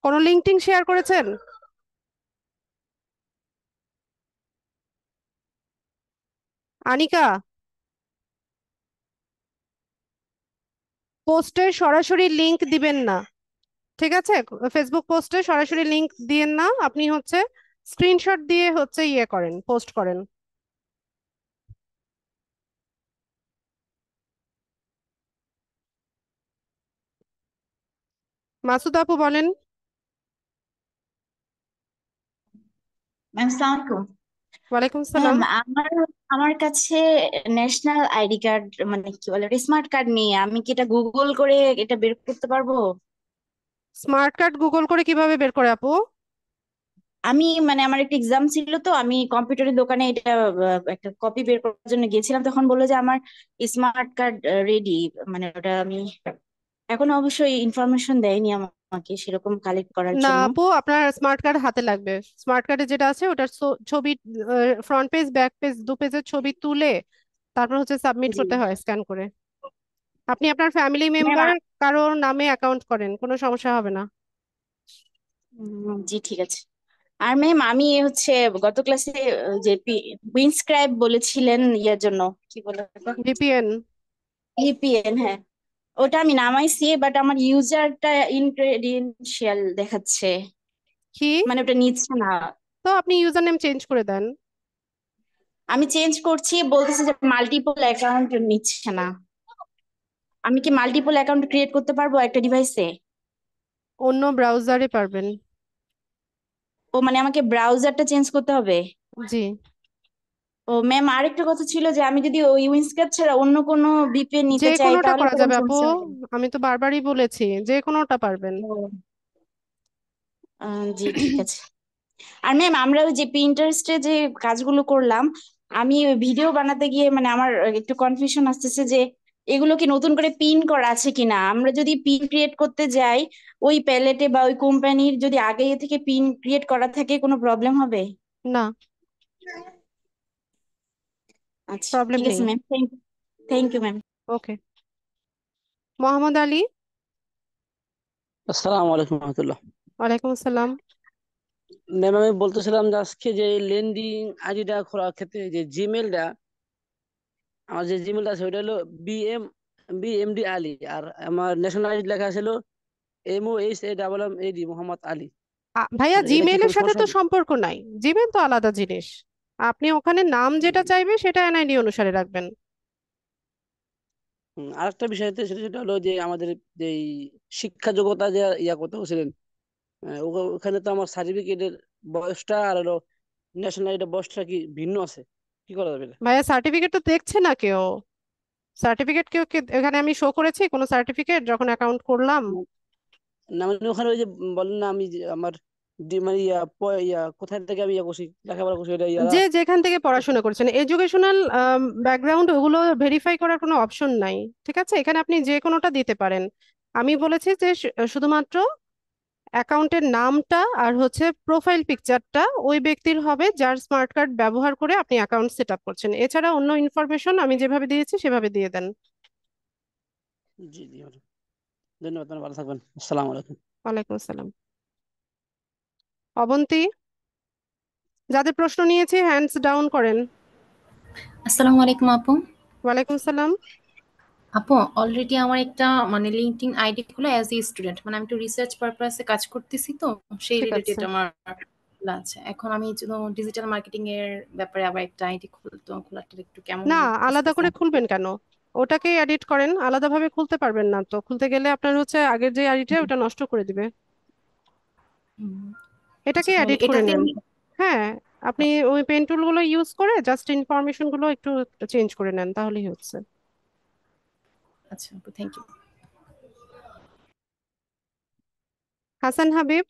কোনো লিঙ্ক টিঙ্ক শেয়ার করেছেন? আনিকা, পোস্টে সরাসরি লিংক দিবেন না, ঠিক আছে? ফেসবুক পোস্টে সরাসরি লিংক দিয়েন না, আপনি হচ্ছে স্ক্রিনশট দিয়ে হচ্ছে ইয়ে করেন, পোস্ট করেন। মাসুদ আপু বলেন। ম্যাম সালাম আলাইকুম। ওয়ালাইকুম ম্যাম, সালাম। আমার আমার কাছে ন্যাশনাল আইডি কার্ড, মানে কি বলে, স্মার্ট কার্ড নিয়ে আমি কি এটা গুগল করে এটা বের করতে পারবো? স্মার্ট কার্ড গুগল করে কিভাবে বের করে আপু? আমি মানে আমার একটা এক্সাম ছিল, তো আমি কম্পিউটারের দোকানে এটা একটা কপি বের করার জন্য গেছিলাম, তখন বললো যে আমার স্মার্ট কার্ড রেডি। মানে ওটা আমি এখন অবশ্যই ইনফরমেশন দেয়নি আমাকে সেরকম কালেক্ট করার না জন্য। আপু, আপনার স্মার্ট কার্ড হাতে লাগবে। স্মার্ট কার্ডে যেটা আছে ওটার ছবি, ফ্রন্ট পেজ ব্যাক পেজ দু পেজের ছবি তুলে তারপর হচ্ছে সাবমিট জি করতে হয় স্ক্যান করে। আপনি আপনার ফ্যামিলি ম্যাম। মেম্বার কারো নামে অ্যাকাউন্ট করেন, কোনো সমস্যা হবে না। জি ঠিক আছে। আর ম্যাম, আমি হচ্ছে গত ক্লাসে যে উইনস্ক্রাইব বলেছিলেন ইয়ার জন্য, কি বলে, ভিপিএন। VPN, হ্যাঁ, ওটা আমি নামাইছি, বাট আমার ইউজারটা ইনক্রেডেনশিয়াল দেখাচ্ছে, কি? মানে ওটা নিচ্ছে না। তো আপনি ইউজার নেম চেঞ্জ করে দেন। আমি চেঞ্জ করছি, বলতেছে যে মাল্টিপল অ্যাকাউন্ট নিচ্ছে না। আমি কি মাল্টিপল অ্যাকাউন্ট ক্রিয়েট করতে পারবো একটা ডিভাইসে? অন্য ব্রাউজারে পারবেন। ও মানে আমাকে ব্রাউজারটা চেঞ্জ করতে হবে? জি, ও ম্যাম, আরেকটা কথা ছিল যে আমি যদি ওই উইনস্ক্রাইব ছাড়া অন্য কোনো VPN যে নিতে চাই কোনোটা তাহলে করা তো কোনো যাবে আপু, সমস্যা হবে না? আমি তো বারবারই বলেছি যে কোনোটা পারবেন। ও, জি ঠিক আছে। আর ম্যাম, আমরা ওই যে পিন্টারেস্টে যে কাজগুলো করলাম, আমি ভিডিও বানাতে গিয়ে মানে আমার একটু কনফিউশন আসতেছে যে এগুলো কি নতুন করে পিন করা আছে কিনা। আমরা যদি পিন ক্রিয়েট করতে যাই ওই প্যালেটে বা ওই কোম্পানির, যদি আগে থেকে পিন ক্রিয়েট করা থাকে, কোনো প্রবলেম হবে? না, আচ্ছা প্রবলেম ঠিক আছে নেই। Ma'am, thank you ma'am. Okay, Mohammad Ali. আসসালামু আলাইকুম রহমতুল্লাহ। ওয়ালাইকুম আসসালাম। ম্যাম, আমি বলতেছিলাম যে আজকে যে লেন্ডিং আইডিটা খোলার ক্ষেত্রে যে জিমেলটা, আমার যে জিমেলটা আছে ওইটা হলো বিএমডি আলী, আর আমার ন্যাশনাল আইডি লেখা ছিল MOHAMMAD মোহাম্মদ আলী। ভাইয়া, এটা কি জিমেইলের কোনো সাথে সমস্যা তো হবে? সম্পর্ক নাই, জিমেইল তো আলাদা জিনিস। আপনি ওখানে নাম যেটা চাইবে সেটা এনআইডি অনুসারে রাখবেন। আরেকটা বিষয় সেটা হলো যে আমাদের যে শিক্ষা যোগ্যতা যে ইয়া করতে বলছিলেন, ওখানে তো আমার সার্টিফিকেটের বয়সটা আর হলো ন্যাশনাল আইডির বয়সটা কি ভিন্ন আছে, কি করা যাবে এটা? ভাইয়া, সার্টিফিকেট তো দেখছে না কেউ। সার্টিফিকেট কেউ এখানে আমি শো করেছি কোনো সার্টিফিকেট যখন অ্যাকাউন্ট করলাম? না মানে ওখানে ওই যে বলেন না, আমি যে আমার মানে কোথায় থেকে আমি ইয়া করছি, লেখাপড়া করছি, ওটা ইয়ারা। যে যেখান থেকে পড়াশোনা করছেন, এডুকেশনাল ব্যাকগ্রাউন্ড, ওগুলো ভেরিফাই করার কোনো অপশন নাই। ঠিক আছে, এখানে আপনি যে কোনোটা দিতে পারেন। আমি বলেছি যে শুধুমাত্র অ্যাকাউন্টের নামটা আর হচ্ছে প্রোফাইল পিকচারটা ওই ব্যক্তির হবে যার স্মার্ট কার্ড ব্যবহার করে আপনি অ্যাকাউন্ট সেট আপ করছেন। এছাড়া অন্য ইনফরমেশন আমি যেভাবে দিয়েছি সেভাবে দিয়ে দেন। জি জি ম্যাডাম। ধন্যবাদ ম্যাডাম, ভালো থাকবেন। আসসালামু আলাইকুম। ওয়ালাইকুম আসসালাম। অবন্তী, যাদের প্রশ্ন নিয়েছি হ্যান্ডস ডাউন করেন। আসসালামু আলাইকুম আপু। ওয়ালাইকুম আসসালাম। আপু, অলরেডি আমার একটা মানে লিঙ্কডইন আইডি খোলা অ্যাজ এ স্টুডেন্ট, মানে আমি একটু রিসার্চ পারপাসে কাজ করতেছি, তো সেই ঠিক আছে, রিলেটেড আমার খোলা আছে। এখন আমি ডিজিটাল মার্কেটিং এর ব্যাপারে আবার একটা আইডি খোলাটা একটু কেমন না আলাদা বুঝতেছি করে না। খুলবেন কেন? ওটাকে এডিট করেন, আলাদাভাবে খুলতে পারবেন না তো। খুলতে গেলে আপনার হচ্ছে আগের যে আইডিটা ওটা নষ্ট করে দিবে। হুম, এটাকে আচ্ছা তাহলে এডিট করে এটাতে নেন। হ্যাঁ, আপনি ওই পেন টুল গুলো ইউজ করে জাস্ট ইনফরমেশন গুলো একটু চেঞ্জ করে নেন, তাহলেই হচ্ছে। আচ্ছা আপু, থ্যাংক ইউ। হাসান হাবিব।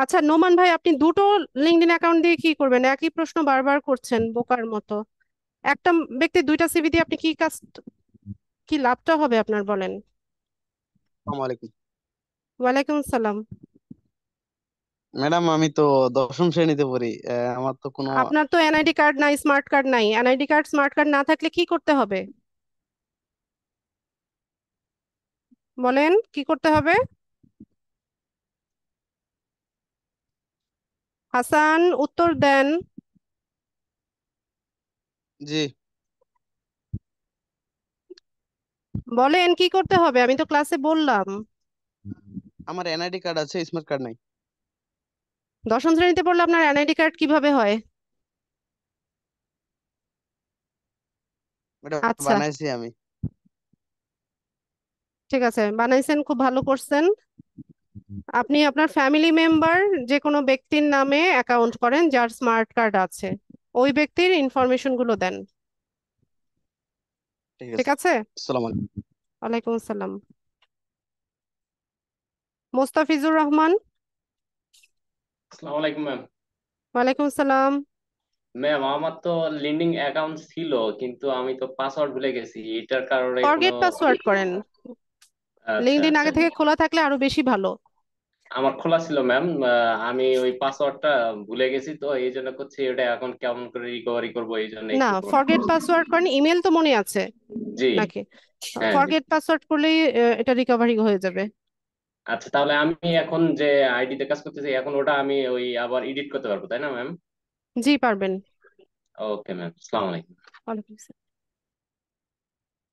আচ্ছা নোমান ভাই, আপনি দুটো লিঙ্কডইন অ্যাকাউন্ট দিয়ে কি করবেন? একই প্রশ্ন বারবার করছেন বোকার মতো। একটা ব্যক্তি দুইটা সিভি দিয়ে আপনি কি কাজ, কি লাভটা হবে আপনার বলেন? আসসালামু আলাইকুম ওয়ালাইকুম আসসালাম। ম্যাডাম, আমি তো দশম শ্রেণীতে পড়ি। আমার তো কোনো আপনার তো এনআইডি কার্ড নাই, স্মার্ট কার্ড নাই। এনআইডি কার্ড, স্মার্ট কার্ড না থাকলে কি করতে হবে বলেন? কি করতে হবে? হাসান, উত্তর দেন। জি, বলেন কি করতে হবে, আমি তো ক্লাসে বললাম। আমার এনআইডি কার্ড আছে, স্মার্ট কার্ড নাই। দশম শ্রেণীতে পড়লে আপনার এনআইডি কার্ড কিভাবে হয়? ওটা আচ্ছা, বানাইছি আমি। ঠিক আছে, বানাইছেন, খুব ভালো করছেন। আপনি আপনার ফ্যামিলি মেম্বার যে কোনো ব্যক্তির নামে অ্যাকাউন্ট করেন যার স্মার্ট কার্ড আছে, ওই ব্যক্তির ইনফরমেশন গুলো দেন। ঠিক ঠিক আছে। আছে। আসসালামু আলাইকুম। ওয়ালাইকুম আসসালাম। মোস্তাফিজুর রহমান। আসসালামু আলাইকুম ম্যাম। ওয়ালাইকুম আসসালাম। ম্যাম, আমার তো লিন্ডিং অ্যাকাউন্ট ছিল, কিন্তু আমি তো পাসওয়ার্ড ভুলে গেছি, এটার কারণে কোনো ফরগেট পাসওয়ার্ড করেন। আচ্ছা লিঙ্কডইন আচ্ছা। আগে থেকে খোলা থাকলে আরো বেশি ভালো। আমার খোলা ছিল ম্যাম, আমি ওই পাসওয়ার্ডটা ভুলে গেছি, তো এই জন্য করছি। ওটা এখন কেমন করে রিকভারি করবো, এই জন্য না, একটু ফরগেট পাসওয়ার্ড করেন। ইমেল তো মনে আছে জি। নাকি? হ্যাঁ জি। ফরগেট পাসওয়ার্ড করলেই এটা রিকভারি হয়ে যাবে। আচ্ছা, তাহলে আমি এখন যে আইডিতে কাজ করতেছি, এখন ওটা আমি ওই আবার এডিট করতে পারবো, তাই না ম্যাম? জি পারবেন। ওকে ম্যাম, আসসালামু আলাইকুম। ওয়ালাইকুম আসসালাম।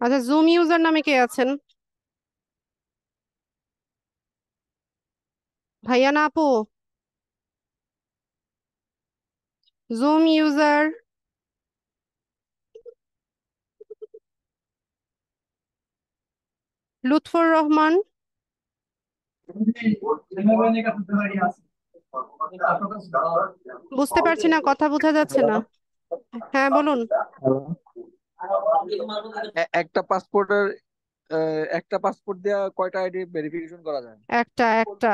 আচ্ছা, জুম ইউজার নামে কে আছেন? ভাইয়া না আপু? Zoom user. লুৎফর রহমান। বুঝতে পারছি না, কথা বোঝা যাচ্ছে না। হ্যাঁ বলুন। একটা পাসপোর্টের একটা পাসপোর্ট দিয়ে কয়টা আইডি ভেরিফিকেশন করা যায়? একটা একটা।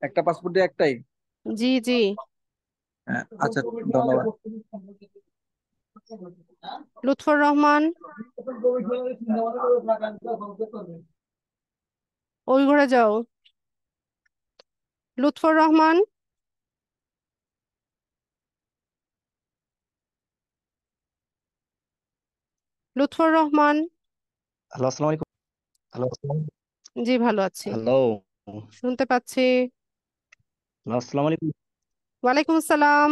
একটা পাসপোর্ট দিয়ে একটাই? জি জি। হ্যাঁ, আচ্ছা, ধন্যবাদ। লুৎফর রহমান, ওই ঘরে যাও। লুৎফর রহমান। লুৎফর রহমান। হ্যালো, আসসালামু আলাইকুম। হ্যালো, জি ভালো আছি, হ্যালো, শুনতে পাচ্ছি। আসসালামু আলাইকুম। ওয়ালাইকুম আসসালাম।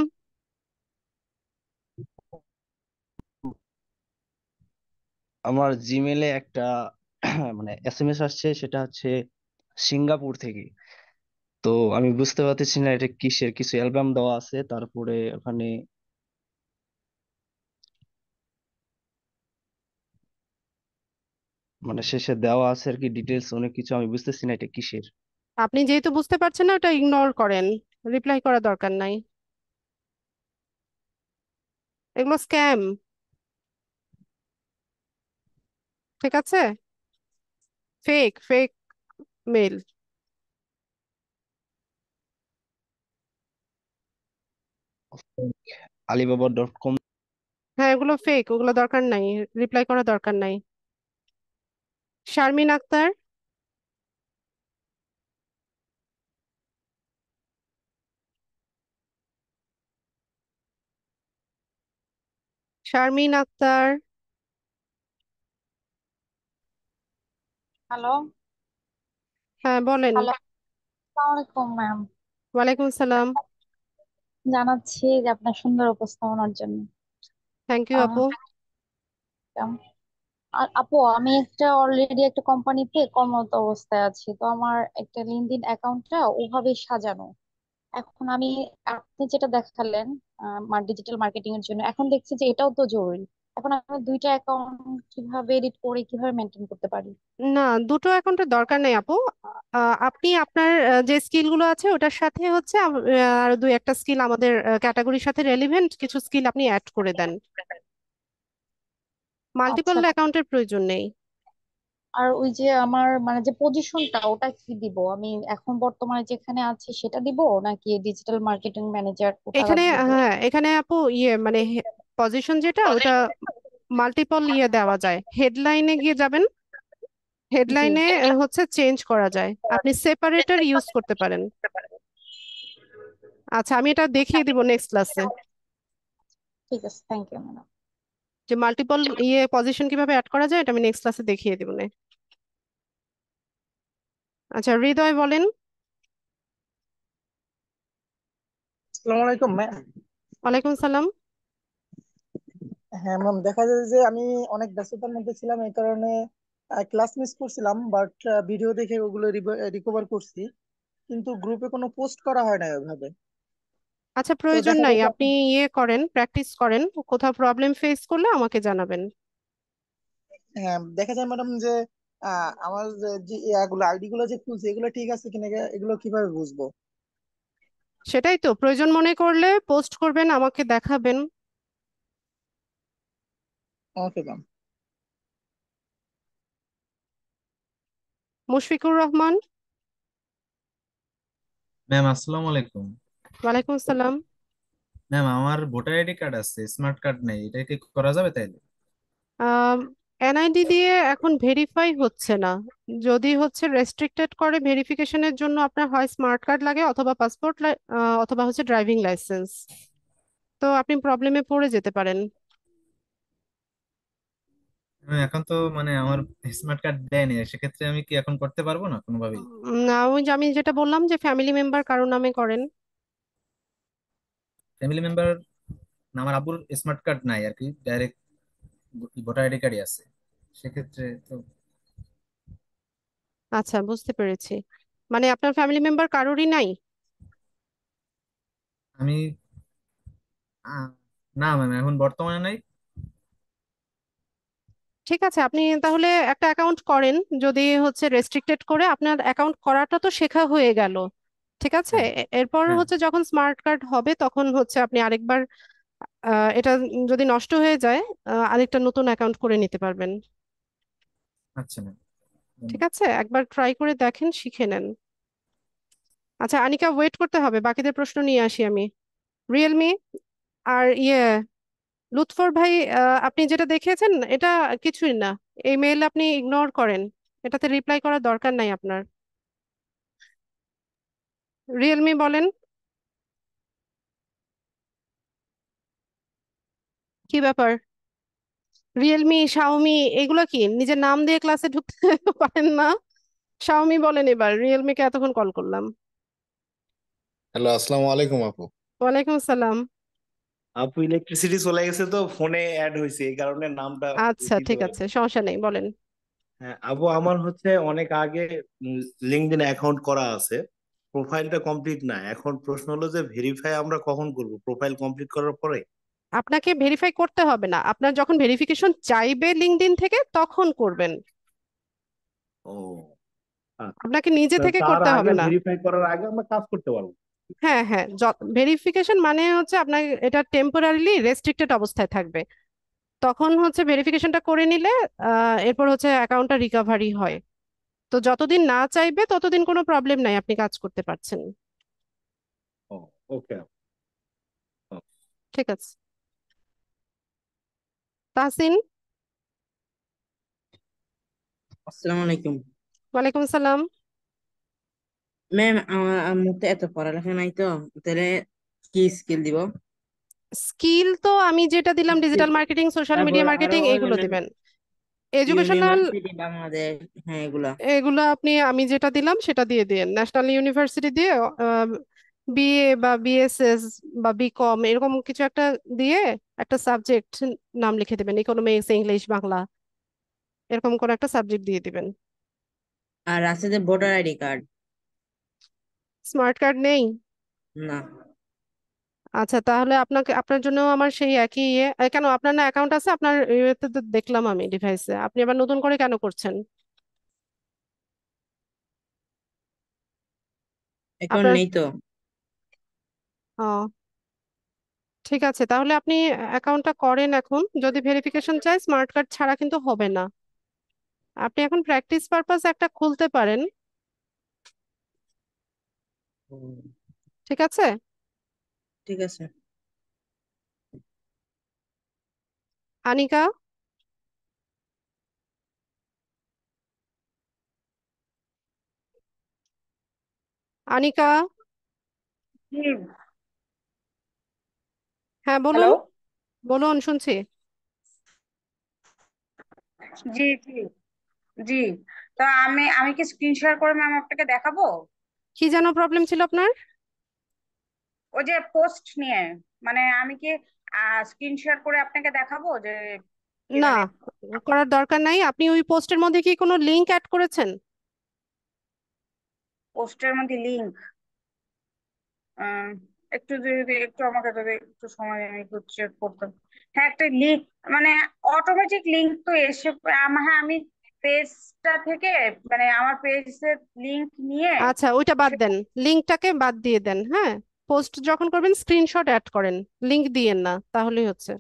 আমার জিমেলে একটা মানে এসএমএস আসছে, সেটা হচ্ছে সিঙ্গাপুর থেকে। তো আমি বুঝতে পারতেছি না এটা কিসের, কিছু অ্যালবাম দেওয়া আছে, তারপরে ওখানে মানে শেষে দেওয়া আছে আর কি ডিটেলস অনেক কিছু, আমি বুঝতেছি না এটা কিসের। আপনি যেহেতু বুঝতে পারছেন না, ওটা ইগনোর করেন, রিপ্লাই করা দরকার নাই। এগুলো স্ক্যাম, ঠিক আছে? Fake fake mail. alibaba.com। হ্যাঁ, এগুলো ফেক, ওগুলো দরকার নাই, রিপ্লাই করা দরকার নাই। শারমিন আক্তার। শারমিন আক্তার। হ্যালো। হ্যাঁ বলেন। হ্যালো, আসসালামু আলাইকুম ম্যাম। ওয়ালাইকুম সালাম। জানাচ্ছি যে আপনার সুন্দর উপস্থাপনার জন্য। থ্যাংক ইউ আহ, আপু। আর আপু, আমি অলরেডি একটা কোম্পানিতে কর্মরত অবস্থায় আছি, তো আমার একটা লিঙ্কডইন অ্যাকাউন্টটা ওভাবে সাজানো। এখন আমি, আপনি যেটা দেখালেন ডিজিটাল মার্কেটিং এর জন্য, এখন দেখছি যে এটাও তো জরুরি। এখন আমি দুইটা অ্যাকাউন্ট কিভাবে এডিট করে কিভাবে মেনটেন করতে পারি? না, দুটো অ্যাকাউন্টের দরকার নেই আপু। আপনি আপনার যে স্কিলগুলো আছে ওটার সাথে হচ্ছে আর দুই একটা স্কিল আমাদের ক্যাটাগরির সাথে রেলিভেন্ট কিছু স্কিল আপনি অ্যাড করে দেন। মাল্টিপল আচ্ছা। অ্যাকাউন্টের প্রয়োজন নেই। আর ওই যে আমার যে পজিশনটা, ওটা কি দিব আমি? এখন বর্তমানে যেখানে আছি সেটা দিব, নাকি ডিজিটাল মার্কেটিং ম্যানেজার ওটা এখানে দিব? হ্যাঁ, এখানে আপু মানে পজিশন যেটা ওটা মাল্টিপল দেওয়া যায়। হেডলাইনে গিয়ে যাবেন, জি। হেডলাইনে হচ্ছে চেঞ্জ করা যায়, আপনি সেপারেটর ইউজ করতে পারেন। আচ্ছা, আমি এটা দেখিয়ে দিব নেক্সট ক্লাসে, ঠিক আছে, থ্যাংক ইউ ম্যাডাম। যে মাল্টিপল পজিশন কিভাবে অ্যাড করা যায়, এটা আমি নেক্সট ক্লাসে দেখিয়ে দিব না। আচ্ছা, হৃদয় বলেন। আসসালামু আলাইকুম ম্যাম। ওয়ালাইকুম সালাম। হ্যাঁ ম্যাম, দেখা যায় যে আমি অনেক ব্যস্ততার মধ্যে ছিলাম, এই কারণে ক্লাস মিস করছিলাম, বাট ভিডিও দেখে ওগুলো রিকভার করছি, কিন্তু গ্রুপে কোনো পোস্ট করা হয় না ওইভাবে। আচ্ছা, তো প্রয়োজন দেখা নাই, যায় যে আপনি করেন, প্র্যাকটিস করেন, কোথাও প্রবলেম ফেস করলে আমাকে জানাবেন। হ্যাঁ, দেখা যায় ম্যাডাম যে আমার যে আইডি গুলো যে খুলছে এগুলো ঠিক আছে কিনা, এগুলো কিভাবে বুঝবো? সেটাই তো, প্রয়োজন মনে করলে পোস্ট করবেন, আমাকে দেখাবেন। Okay ma'am. Mushfiqur Rahman. Ma'am আসসালামু আলাইকুম। ওয়ালাইকুম সালাম। ম্যাম আমার ভোটার আইডি কার্ড আছে, স্মার্ট কার্ড নেই, এটা কি করা যাবে তাইলে? এনআইডি দিয়ে এখন ভেরিফাই হচ্ছে না, যদি হচ্ছে রেস্ট্রিক্টেড করে ভেরিফিকেশনের জন্য আপনার হয় স্মার্ট কার্ড লাগে অথবা পাসপোর্ট, অথবা হচ্ছে ড্রাইভিং লাইসেন্স। তো আপনি প্রবলেমে পড়ে যেতে পারেন। ম্যাম, এখন তো মানে আমার স্মার্ট কার্ড দেয়নি, সেক্ষেত্রে আমি কি এখন করতে পারবো না কোনোভাবেই? না, ওই যে আমি যেটা বললাম যে ফ্যামিলি মেম্বার কারো নামে করেন। ফ্যামিলি মেম্বার না, আমার আব্বুর স্মার্ট কার্ড নাই আর কি, ডাইরেক্ট ভোটার আইডি কার্ডই আছে, সেক্ষেত্রে তো। আচ্ছা, বুঝতে পেরেছি, মানে আপনার ফ্যামিলি মেম্বার কারোরই নাই। আমি আহ, না ম্যাম, এখন বর্তমানে নাই। ঠিক আছে, আপনি তাহলে একটা অ্যাকাউন্ট করেন, যদি হচ্ছে রেস্ট্রিক্টেড করে, আপনার অ্যাকাউন্ট করাটা তো শেখা হয়ে গেল, ঠিক আছে? হ্যাঁ, এরপর হ্যাঁ। হচ্ছে যখন স্মার্ট কার্ড হবে তখন হচ্ছে আপনি আরেকবার এটা যদি নষ্ট হয়ে যায়, আরেকটা নতুন অ্যাকাউন্ট করে নিতে পারবেন। আচ্ছা ম্যাম। ঠিক আছে, একবার ট্রাই করে দেখেন, শিখে নেন। আচ্ছা আনিকা, ওয়েট করতে হবে, বাকিদের প্রশ্ন নিয়ে আসি আমি। রিয়েলমি আর লুৎফর ভাই, আপনি যেটা দেখিয়েছেন এটা কিছুই না, এই মেইল আপনি ইগনোর করেন, এটাতে রিপ্লাই করার দরকার নাই আপনার। রিয়েলমি বলেন, কি ব্যাপার? রিয়েলমি, শাওমি এগুলো কি নিজের নাম দিয়ে ক্লাসে ঢুকতে পারেন না? শাওমি বলেন এবার, রিয়েলমিকে এতক্ষণ কল করলাম। হ্যালো, আসসালামু আলাইকুম আপু। ওয়ালাইকুম আসসালাম। আপু ইলেকট্রিসিটি চলে গেছে তো ফোনে অ্যাড হয়েছে, এই কারণে নামটা আচ্ছা দিতে ঠিক পারি। আছে, সমস্যা নেই, বলেন। হ্যাঁ আপু, আমার হচ্ছে অনেক আগে লিঙ্কডইন অ্যাকাউন্ট করা আছে, প্রোফাইলটা কমপ্লিট না। এখন প্রশ্ন হলো যে ভেরিফাই আমরা কখন করব, প্রোফাইল কমপ্লিট করার পরে? আপনাকে ভেরিফাই করতে হবে না, আপনার যখন ভেরিফিকেশন চাইবে লিঙ্কডইন থেকে তখন করবেন, ও আচ্ছা। আপনাকে নিজে থেকে তার করতে আগে, হবে না। ভেরিফাই করার আগে আমরা কাজ করতে পারবো? হ্যাঁ হ্যাঁ, ভেরিফিকেশন মানে হচ্ছে আপনার এটা টেম্পোরারিলি রেস্ট্রিক্টেড অবস্থায় থাকবে, তখন হচ্ছে ভেরিফিকেশনটা করে নিলে এরপর হচ্ছে অ্যাকাউন্টটা রিকভারি হয়। তো যতদিন না চাইবে ততদিন কোনো প্রবলেম নাই, আপনি কাজ করতে পারছেন। ও ওকে। ঠিক আছে। তাহসিন। আসসালামু আলাইকুম। ওয়ালাইকুম সালাম। ম্যাম, আমার আম্মুর তো এত পড়ালেখা নাই, তো তাহলে কি স্কিল দিব? স্কিল তো আমি যেটা দিলাম, স্কিল, ডিজিটাল মার্কেটিং, সোশ্যাল তারপর মিডিয়া আরো মার্কেটিং, এগুলো অন্যান্য দিবেন। এডুকেশনাল ইউনিভার্সিটি বাংলাদেশ, হ্যাঁ এগুলা। এগুলো আপনি আমি যেটা দিলাম সেটা দিয়ে দিন, ন্যাশনাল ইউনিভার্সিটি দিয়ে বিএ বা বিএসএস বা বিকম এরকম কিছু একটা দিয়ে একটা সাবজেক্ট নাম লিখে দিবেন, ইকোনমিক্স, ইংলিশ, বাংলা, এরকম করে একটা সাবজেক্ট দিয়ে দিবেন। আর আছে যে voter ID card. Smart card নেই? না। আচ্ছা, তাহলে আপনাকে আপনার জন্য আমার সেই একই কেন আপনার না অ্যাকাউন্ট আছে আপনার ইয়েতে তো দেখলাম আমি ডিভাইসে, আপনি আবার নতুন করে কেন করছেন? এখন আপনার নেই তো। ও ঠিক আছে, তাহলে আপনি অ্যাকাউন্টটা করেন। এখন যদি ভেরিফিকেশন চাই স্মার্ট কার্ড ছাড়া কিন্তু হবে না, আপনি এখন প্র্যাকটিস পারপাস একটা খুলতে পারেন। ঠিক আছে। ঠিক আছে। আনিকা। আনিকা। হুম। হ্যাঁ বলুন, হ্যালো। বলুন শুনছি। জি জি জি। তো আমি আমি কি স্ক্রিন শেয়ার করে ম্যাম আপনাকে দেখাবো? কি যেন প্রবলেম ছিল আপনার? ওই যে পোস্ট নিয়ে, মানে আমি কি স্ক্রিন শেয়ার করে আপনাকে দেখাবো যে কি না, মানে করার দরকার নাই। আপনি ওই পোস্টের মধ্যে কি কোনো লিংক অ্যাড করেছেন? পোস্টের মধ্যে লিংক? একটু যদি একটু আমাকে যদি একটু সময় দেন, আমি একটু চেক করতাম। হ্যাঁ, একটা লিঙ্ক, মানে অটোমেটিক লিংক তো এসে হ্যাঁ, আমি পেজটা থেকে, মানে আমার পেজের লিংক নিয়ে আচ্ছা ওইটা বাদ সে- দেন, লিংকটাকে বাদ দিয়ে দেন। হ্যাঁ, পোস্ট যখন করবেন স্ক্রিনশট অ্যাড করেন, লিংক দিয়েন না, তাহলেই হচ্ছে।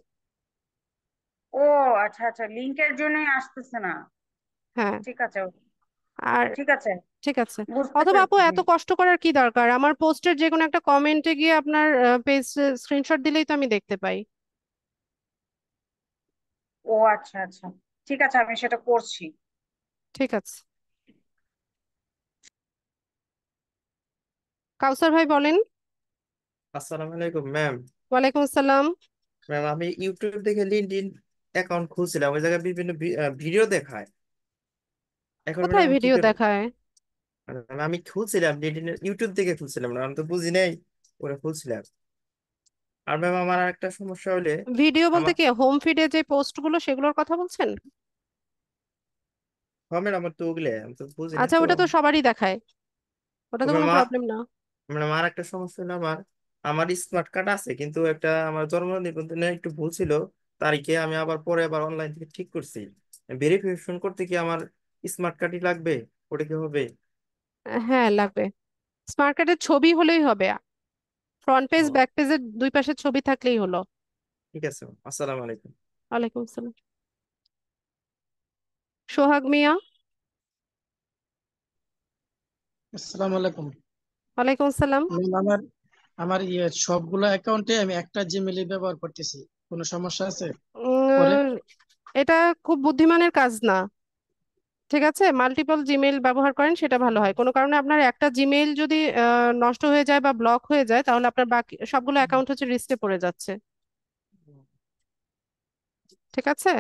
ও আচ্ছা আচ্ছা, লিংকের জন্যই আসতেছে না। হ্যাঁ। ঠিক আছে। আর ঠিক আছে, ঠিক আছে, বুঝতে অথবা আপু পেরেছি। এত কষ্ট করার কি দরকার, আমার পোস্টের যে কোনো একটা কমেন্টে গিয়ে আপনার পেজ স্ক্রিনশট দিলেই তো আমি দেখতে পাই। ও আচ্ছা আচ্ছা, ঠিক আছে, আমি সেটা করছি। ঠিক আছে। কাউসার ভাই বলেন। আসসালামু আলাইকুম ম্যাম। ওয়ালাইকুম আসসালাম। ম্যাম আমি ইউটিউব থেকে লিঙ্কডইন অ্যাকাউন্ট খুলছিলাম, ওই জায়গায় বিভিন্ন ভিডিও দেখায়। এখন ম্যাডাম কোথায় আমি কি ভিডিও করবো? দেখায়? মানে আমি খুলছিলাম লিঙ্কডইন ইউটিউব থেকে খুলছিলাম না, আমি তো বুঝি নাই, ওরা খুলছিলাম। আর ম্যাম আমার আর একটা সমস্যা হলে ভিডিও বলতে আমার, কি হোম ফিডে যে পোস্টগুলো সেগুলোর কথা বলছেন? হ্যাঁ ম্যাডাম আমার তো ওগুলো আমি তো বুঝি না আচ্ছা, তো। ওটা তো সবারই দেখায়, ওটা তো ম্যাম কোনো প্রবলেম না। ম্যাডাম আর একটা সমস্যা হলো আমার, আমার স্মার্ট কার্ড আছে কিন্তু একটা আমার জন্ম নিবন্ধনে একটু ভুল ছিল তারিখে, আমি আবার পরে আবার অনলাইন থেকে ঠিক করছি। ভেরিফিকেশন করতে কি আমার স্মার্ট কার্ডই লাগবে? ওটা কি হবে? হ্যাঁ লাগবে, স্মার্ট কার্ডের ছবি হলেই হবে, ফ্রন্ট পেজ ও ব্যাক পেজের দুই পাশে ছবি থাকলেই হলো। ঠিক আছে ম্যাম, আসসালামু আলাইকুম। ওয়ালাইকুম আসসালাম। সোহাগ মিয়া। আসসালামু আলাইকুম। ওয়ালাইকুম আসসালাম। ম্যাম, আমার আমার সবগুলো অ্যাকাউন্টে আমি একটা জিমেইল ব্যবহার করতেছি, কোনো সমস্যা আছে পরে? উম, এটা খুব বুদ্ধিমানের কাজ না, ঠিক আছে। মাল্টিপল জিমেইল ব্যবহার করেন সেটা ভালো হয়, কোনো কারণে আপনার একটা জিমেইল যদি নষ্ট হয়ে যায় বা ব্লক হয়ে যায় তাহলে আপনার বাকি সবগুলো অ্যাকাউন্ট হচ্ছে রিস্কে পড়ে যাচ্ছে। ঠিক আছে।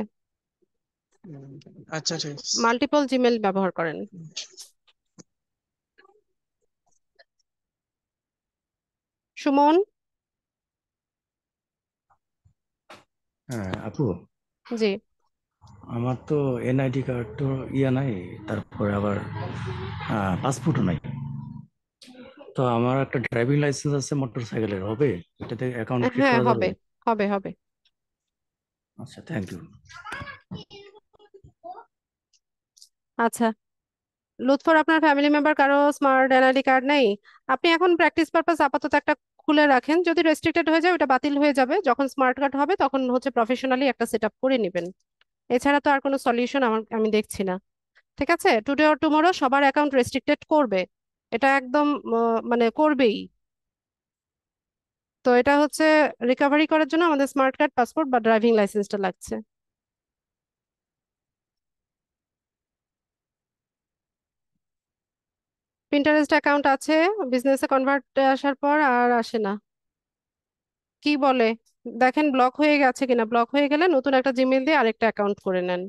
আচ্ছা ঠিক আছে। মাল্টিপল জিমেল ব্যবহার করেন। সুমন। হ্যাঁ আপু, জি। আমার তো এনআইডি কার্ড তো নাই, তারপরে আবার পাসপোর্টও নাই। তো আমার একটা ড্রাইভিং লাইসেন্স আছে মোটরসাইকেলের, হবে এটাতে অ্যাকাউন্ট ক্রিয়েট হ্যাঁ করা যাবে? হবে হবে হবে। আচ্ছা, থ্যাংক ইউ। আচ্ছা, লুৎফর আপনার ফ্যামিলি মেম্বার কারো স্মার্ট এনআইডি কার্ড নেই? আপনি এখন প্র্যাকটিস পারপাস আপাতত একটা খুলে রাখেন, যদি রেস্ট্রিক্টেড হয়ে যায় ওটা বাতিল হয়ে যাবে, যখন স্মার্ট কার্ড হবে তখন হচ্ছে প্রফেশনালি একটা সেট আপ করে নেবেন। এছাড়া তো আর কোনো সলিউশন আমি দেখছি না। ঠিক আছে, টুডে অর টুমরো সবার অ্যাকাউন্ট রেস্ট্রিক্টেড করবে, এটা একদম মানে করবেই। তো এটা হচ্ছে রিকভারি করার জন্য আমাদের স্মার্ট কার্ড, পাসপোর্ট বা ড্রাইভিং লাইসেন্সটা লাগছে। পিন্টারেস্ট অ্যাকাউন্ট আছে, বিজনেসে কনভার্ট আসার পর আর আসে না। কি বলে দেখেন ব্লক হয়ে গেছে কিনা, ব্লক হয়ে গেলে নতুন একটা জিমেল দিয়ে আরেকটা অ্যাকাউন্ট করে নেন।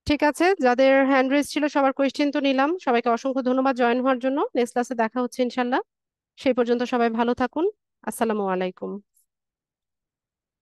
ঠিক আছে, যাদের হ্যান্ড রেজ ছিল সবার কোয়েশ্চেন তো নিলাম, সবাইকে অসংখ্য ধন্যবাদ জয়েন হওয়ার জন্য। নেক্সট ক্লাসে দেখা হচ্ছে ইনশাল্লাহ। সেই পর্যন্ত সবাই ভালো থাকুন। আসসালামু আলাইকুম।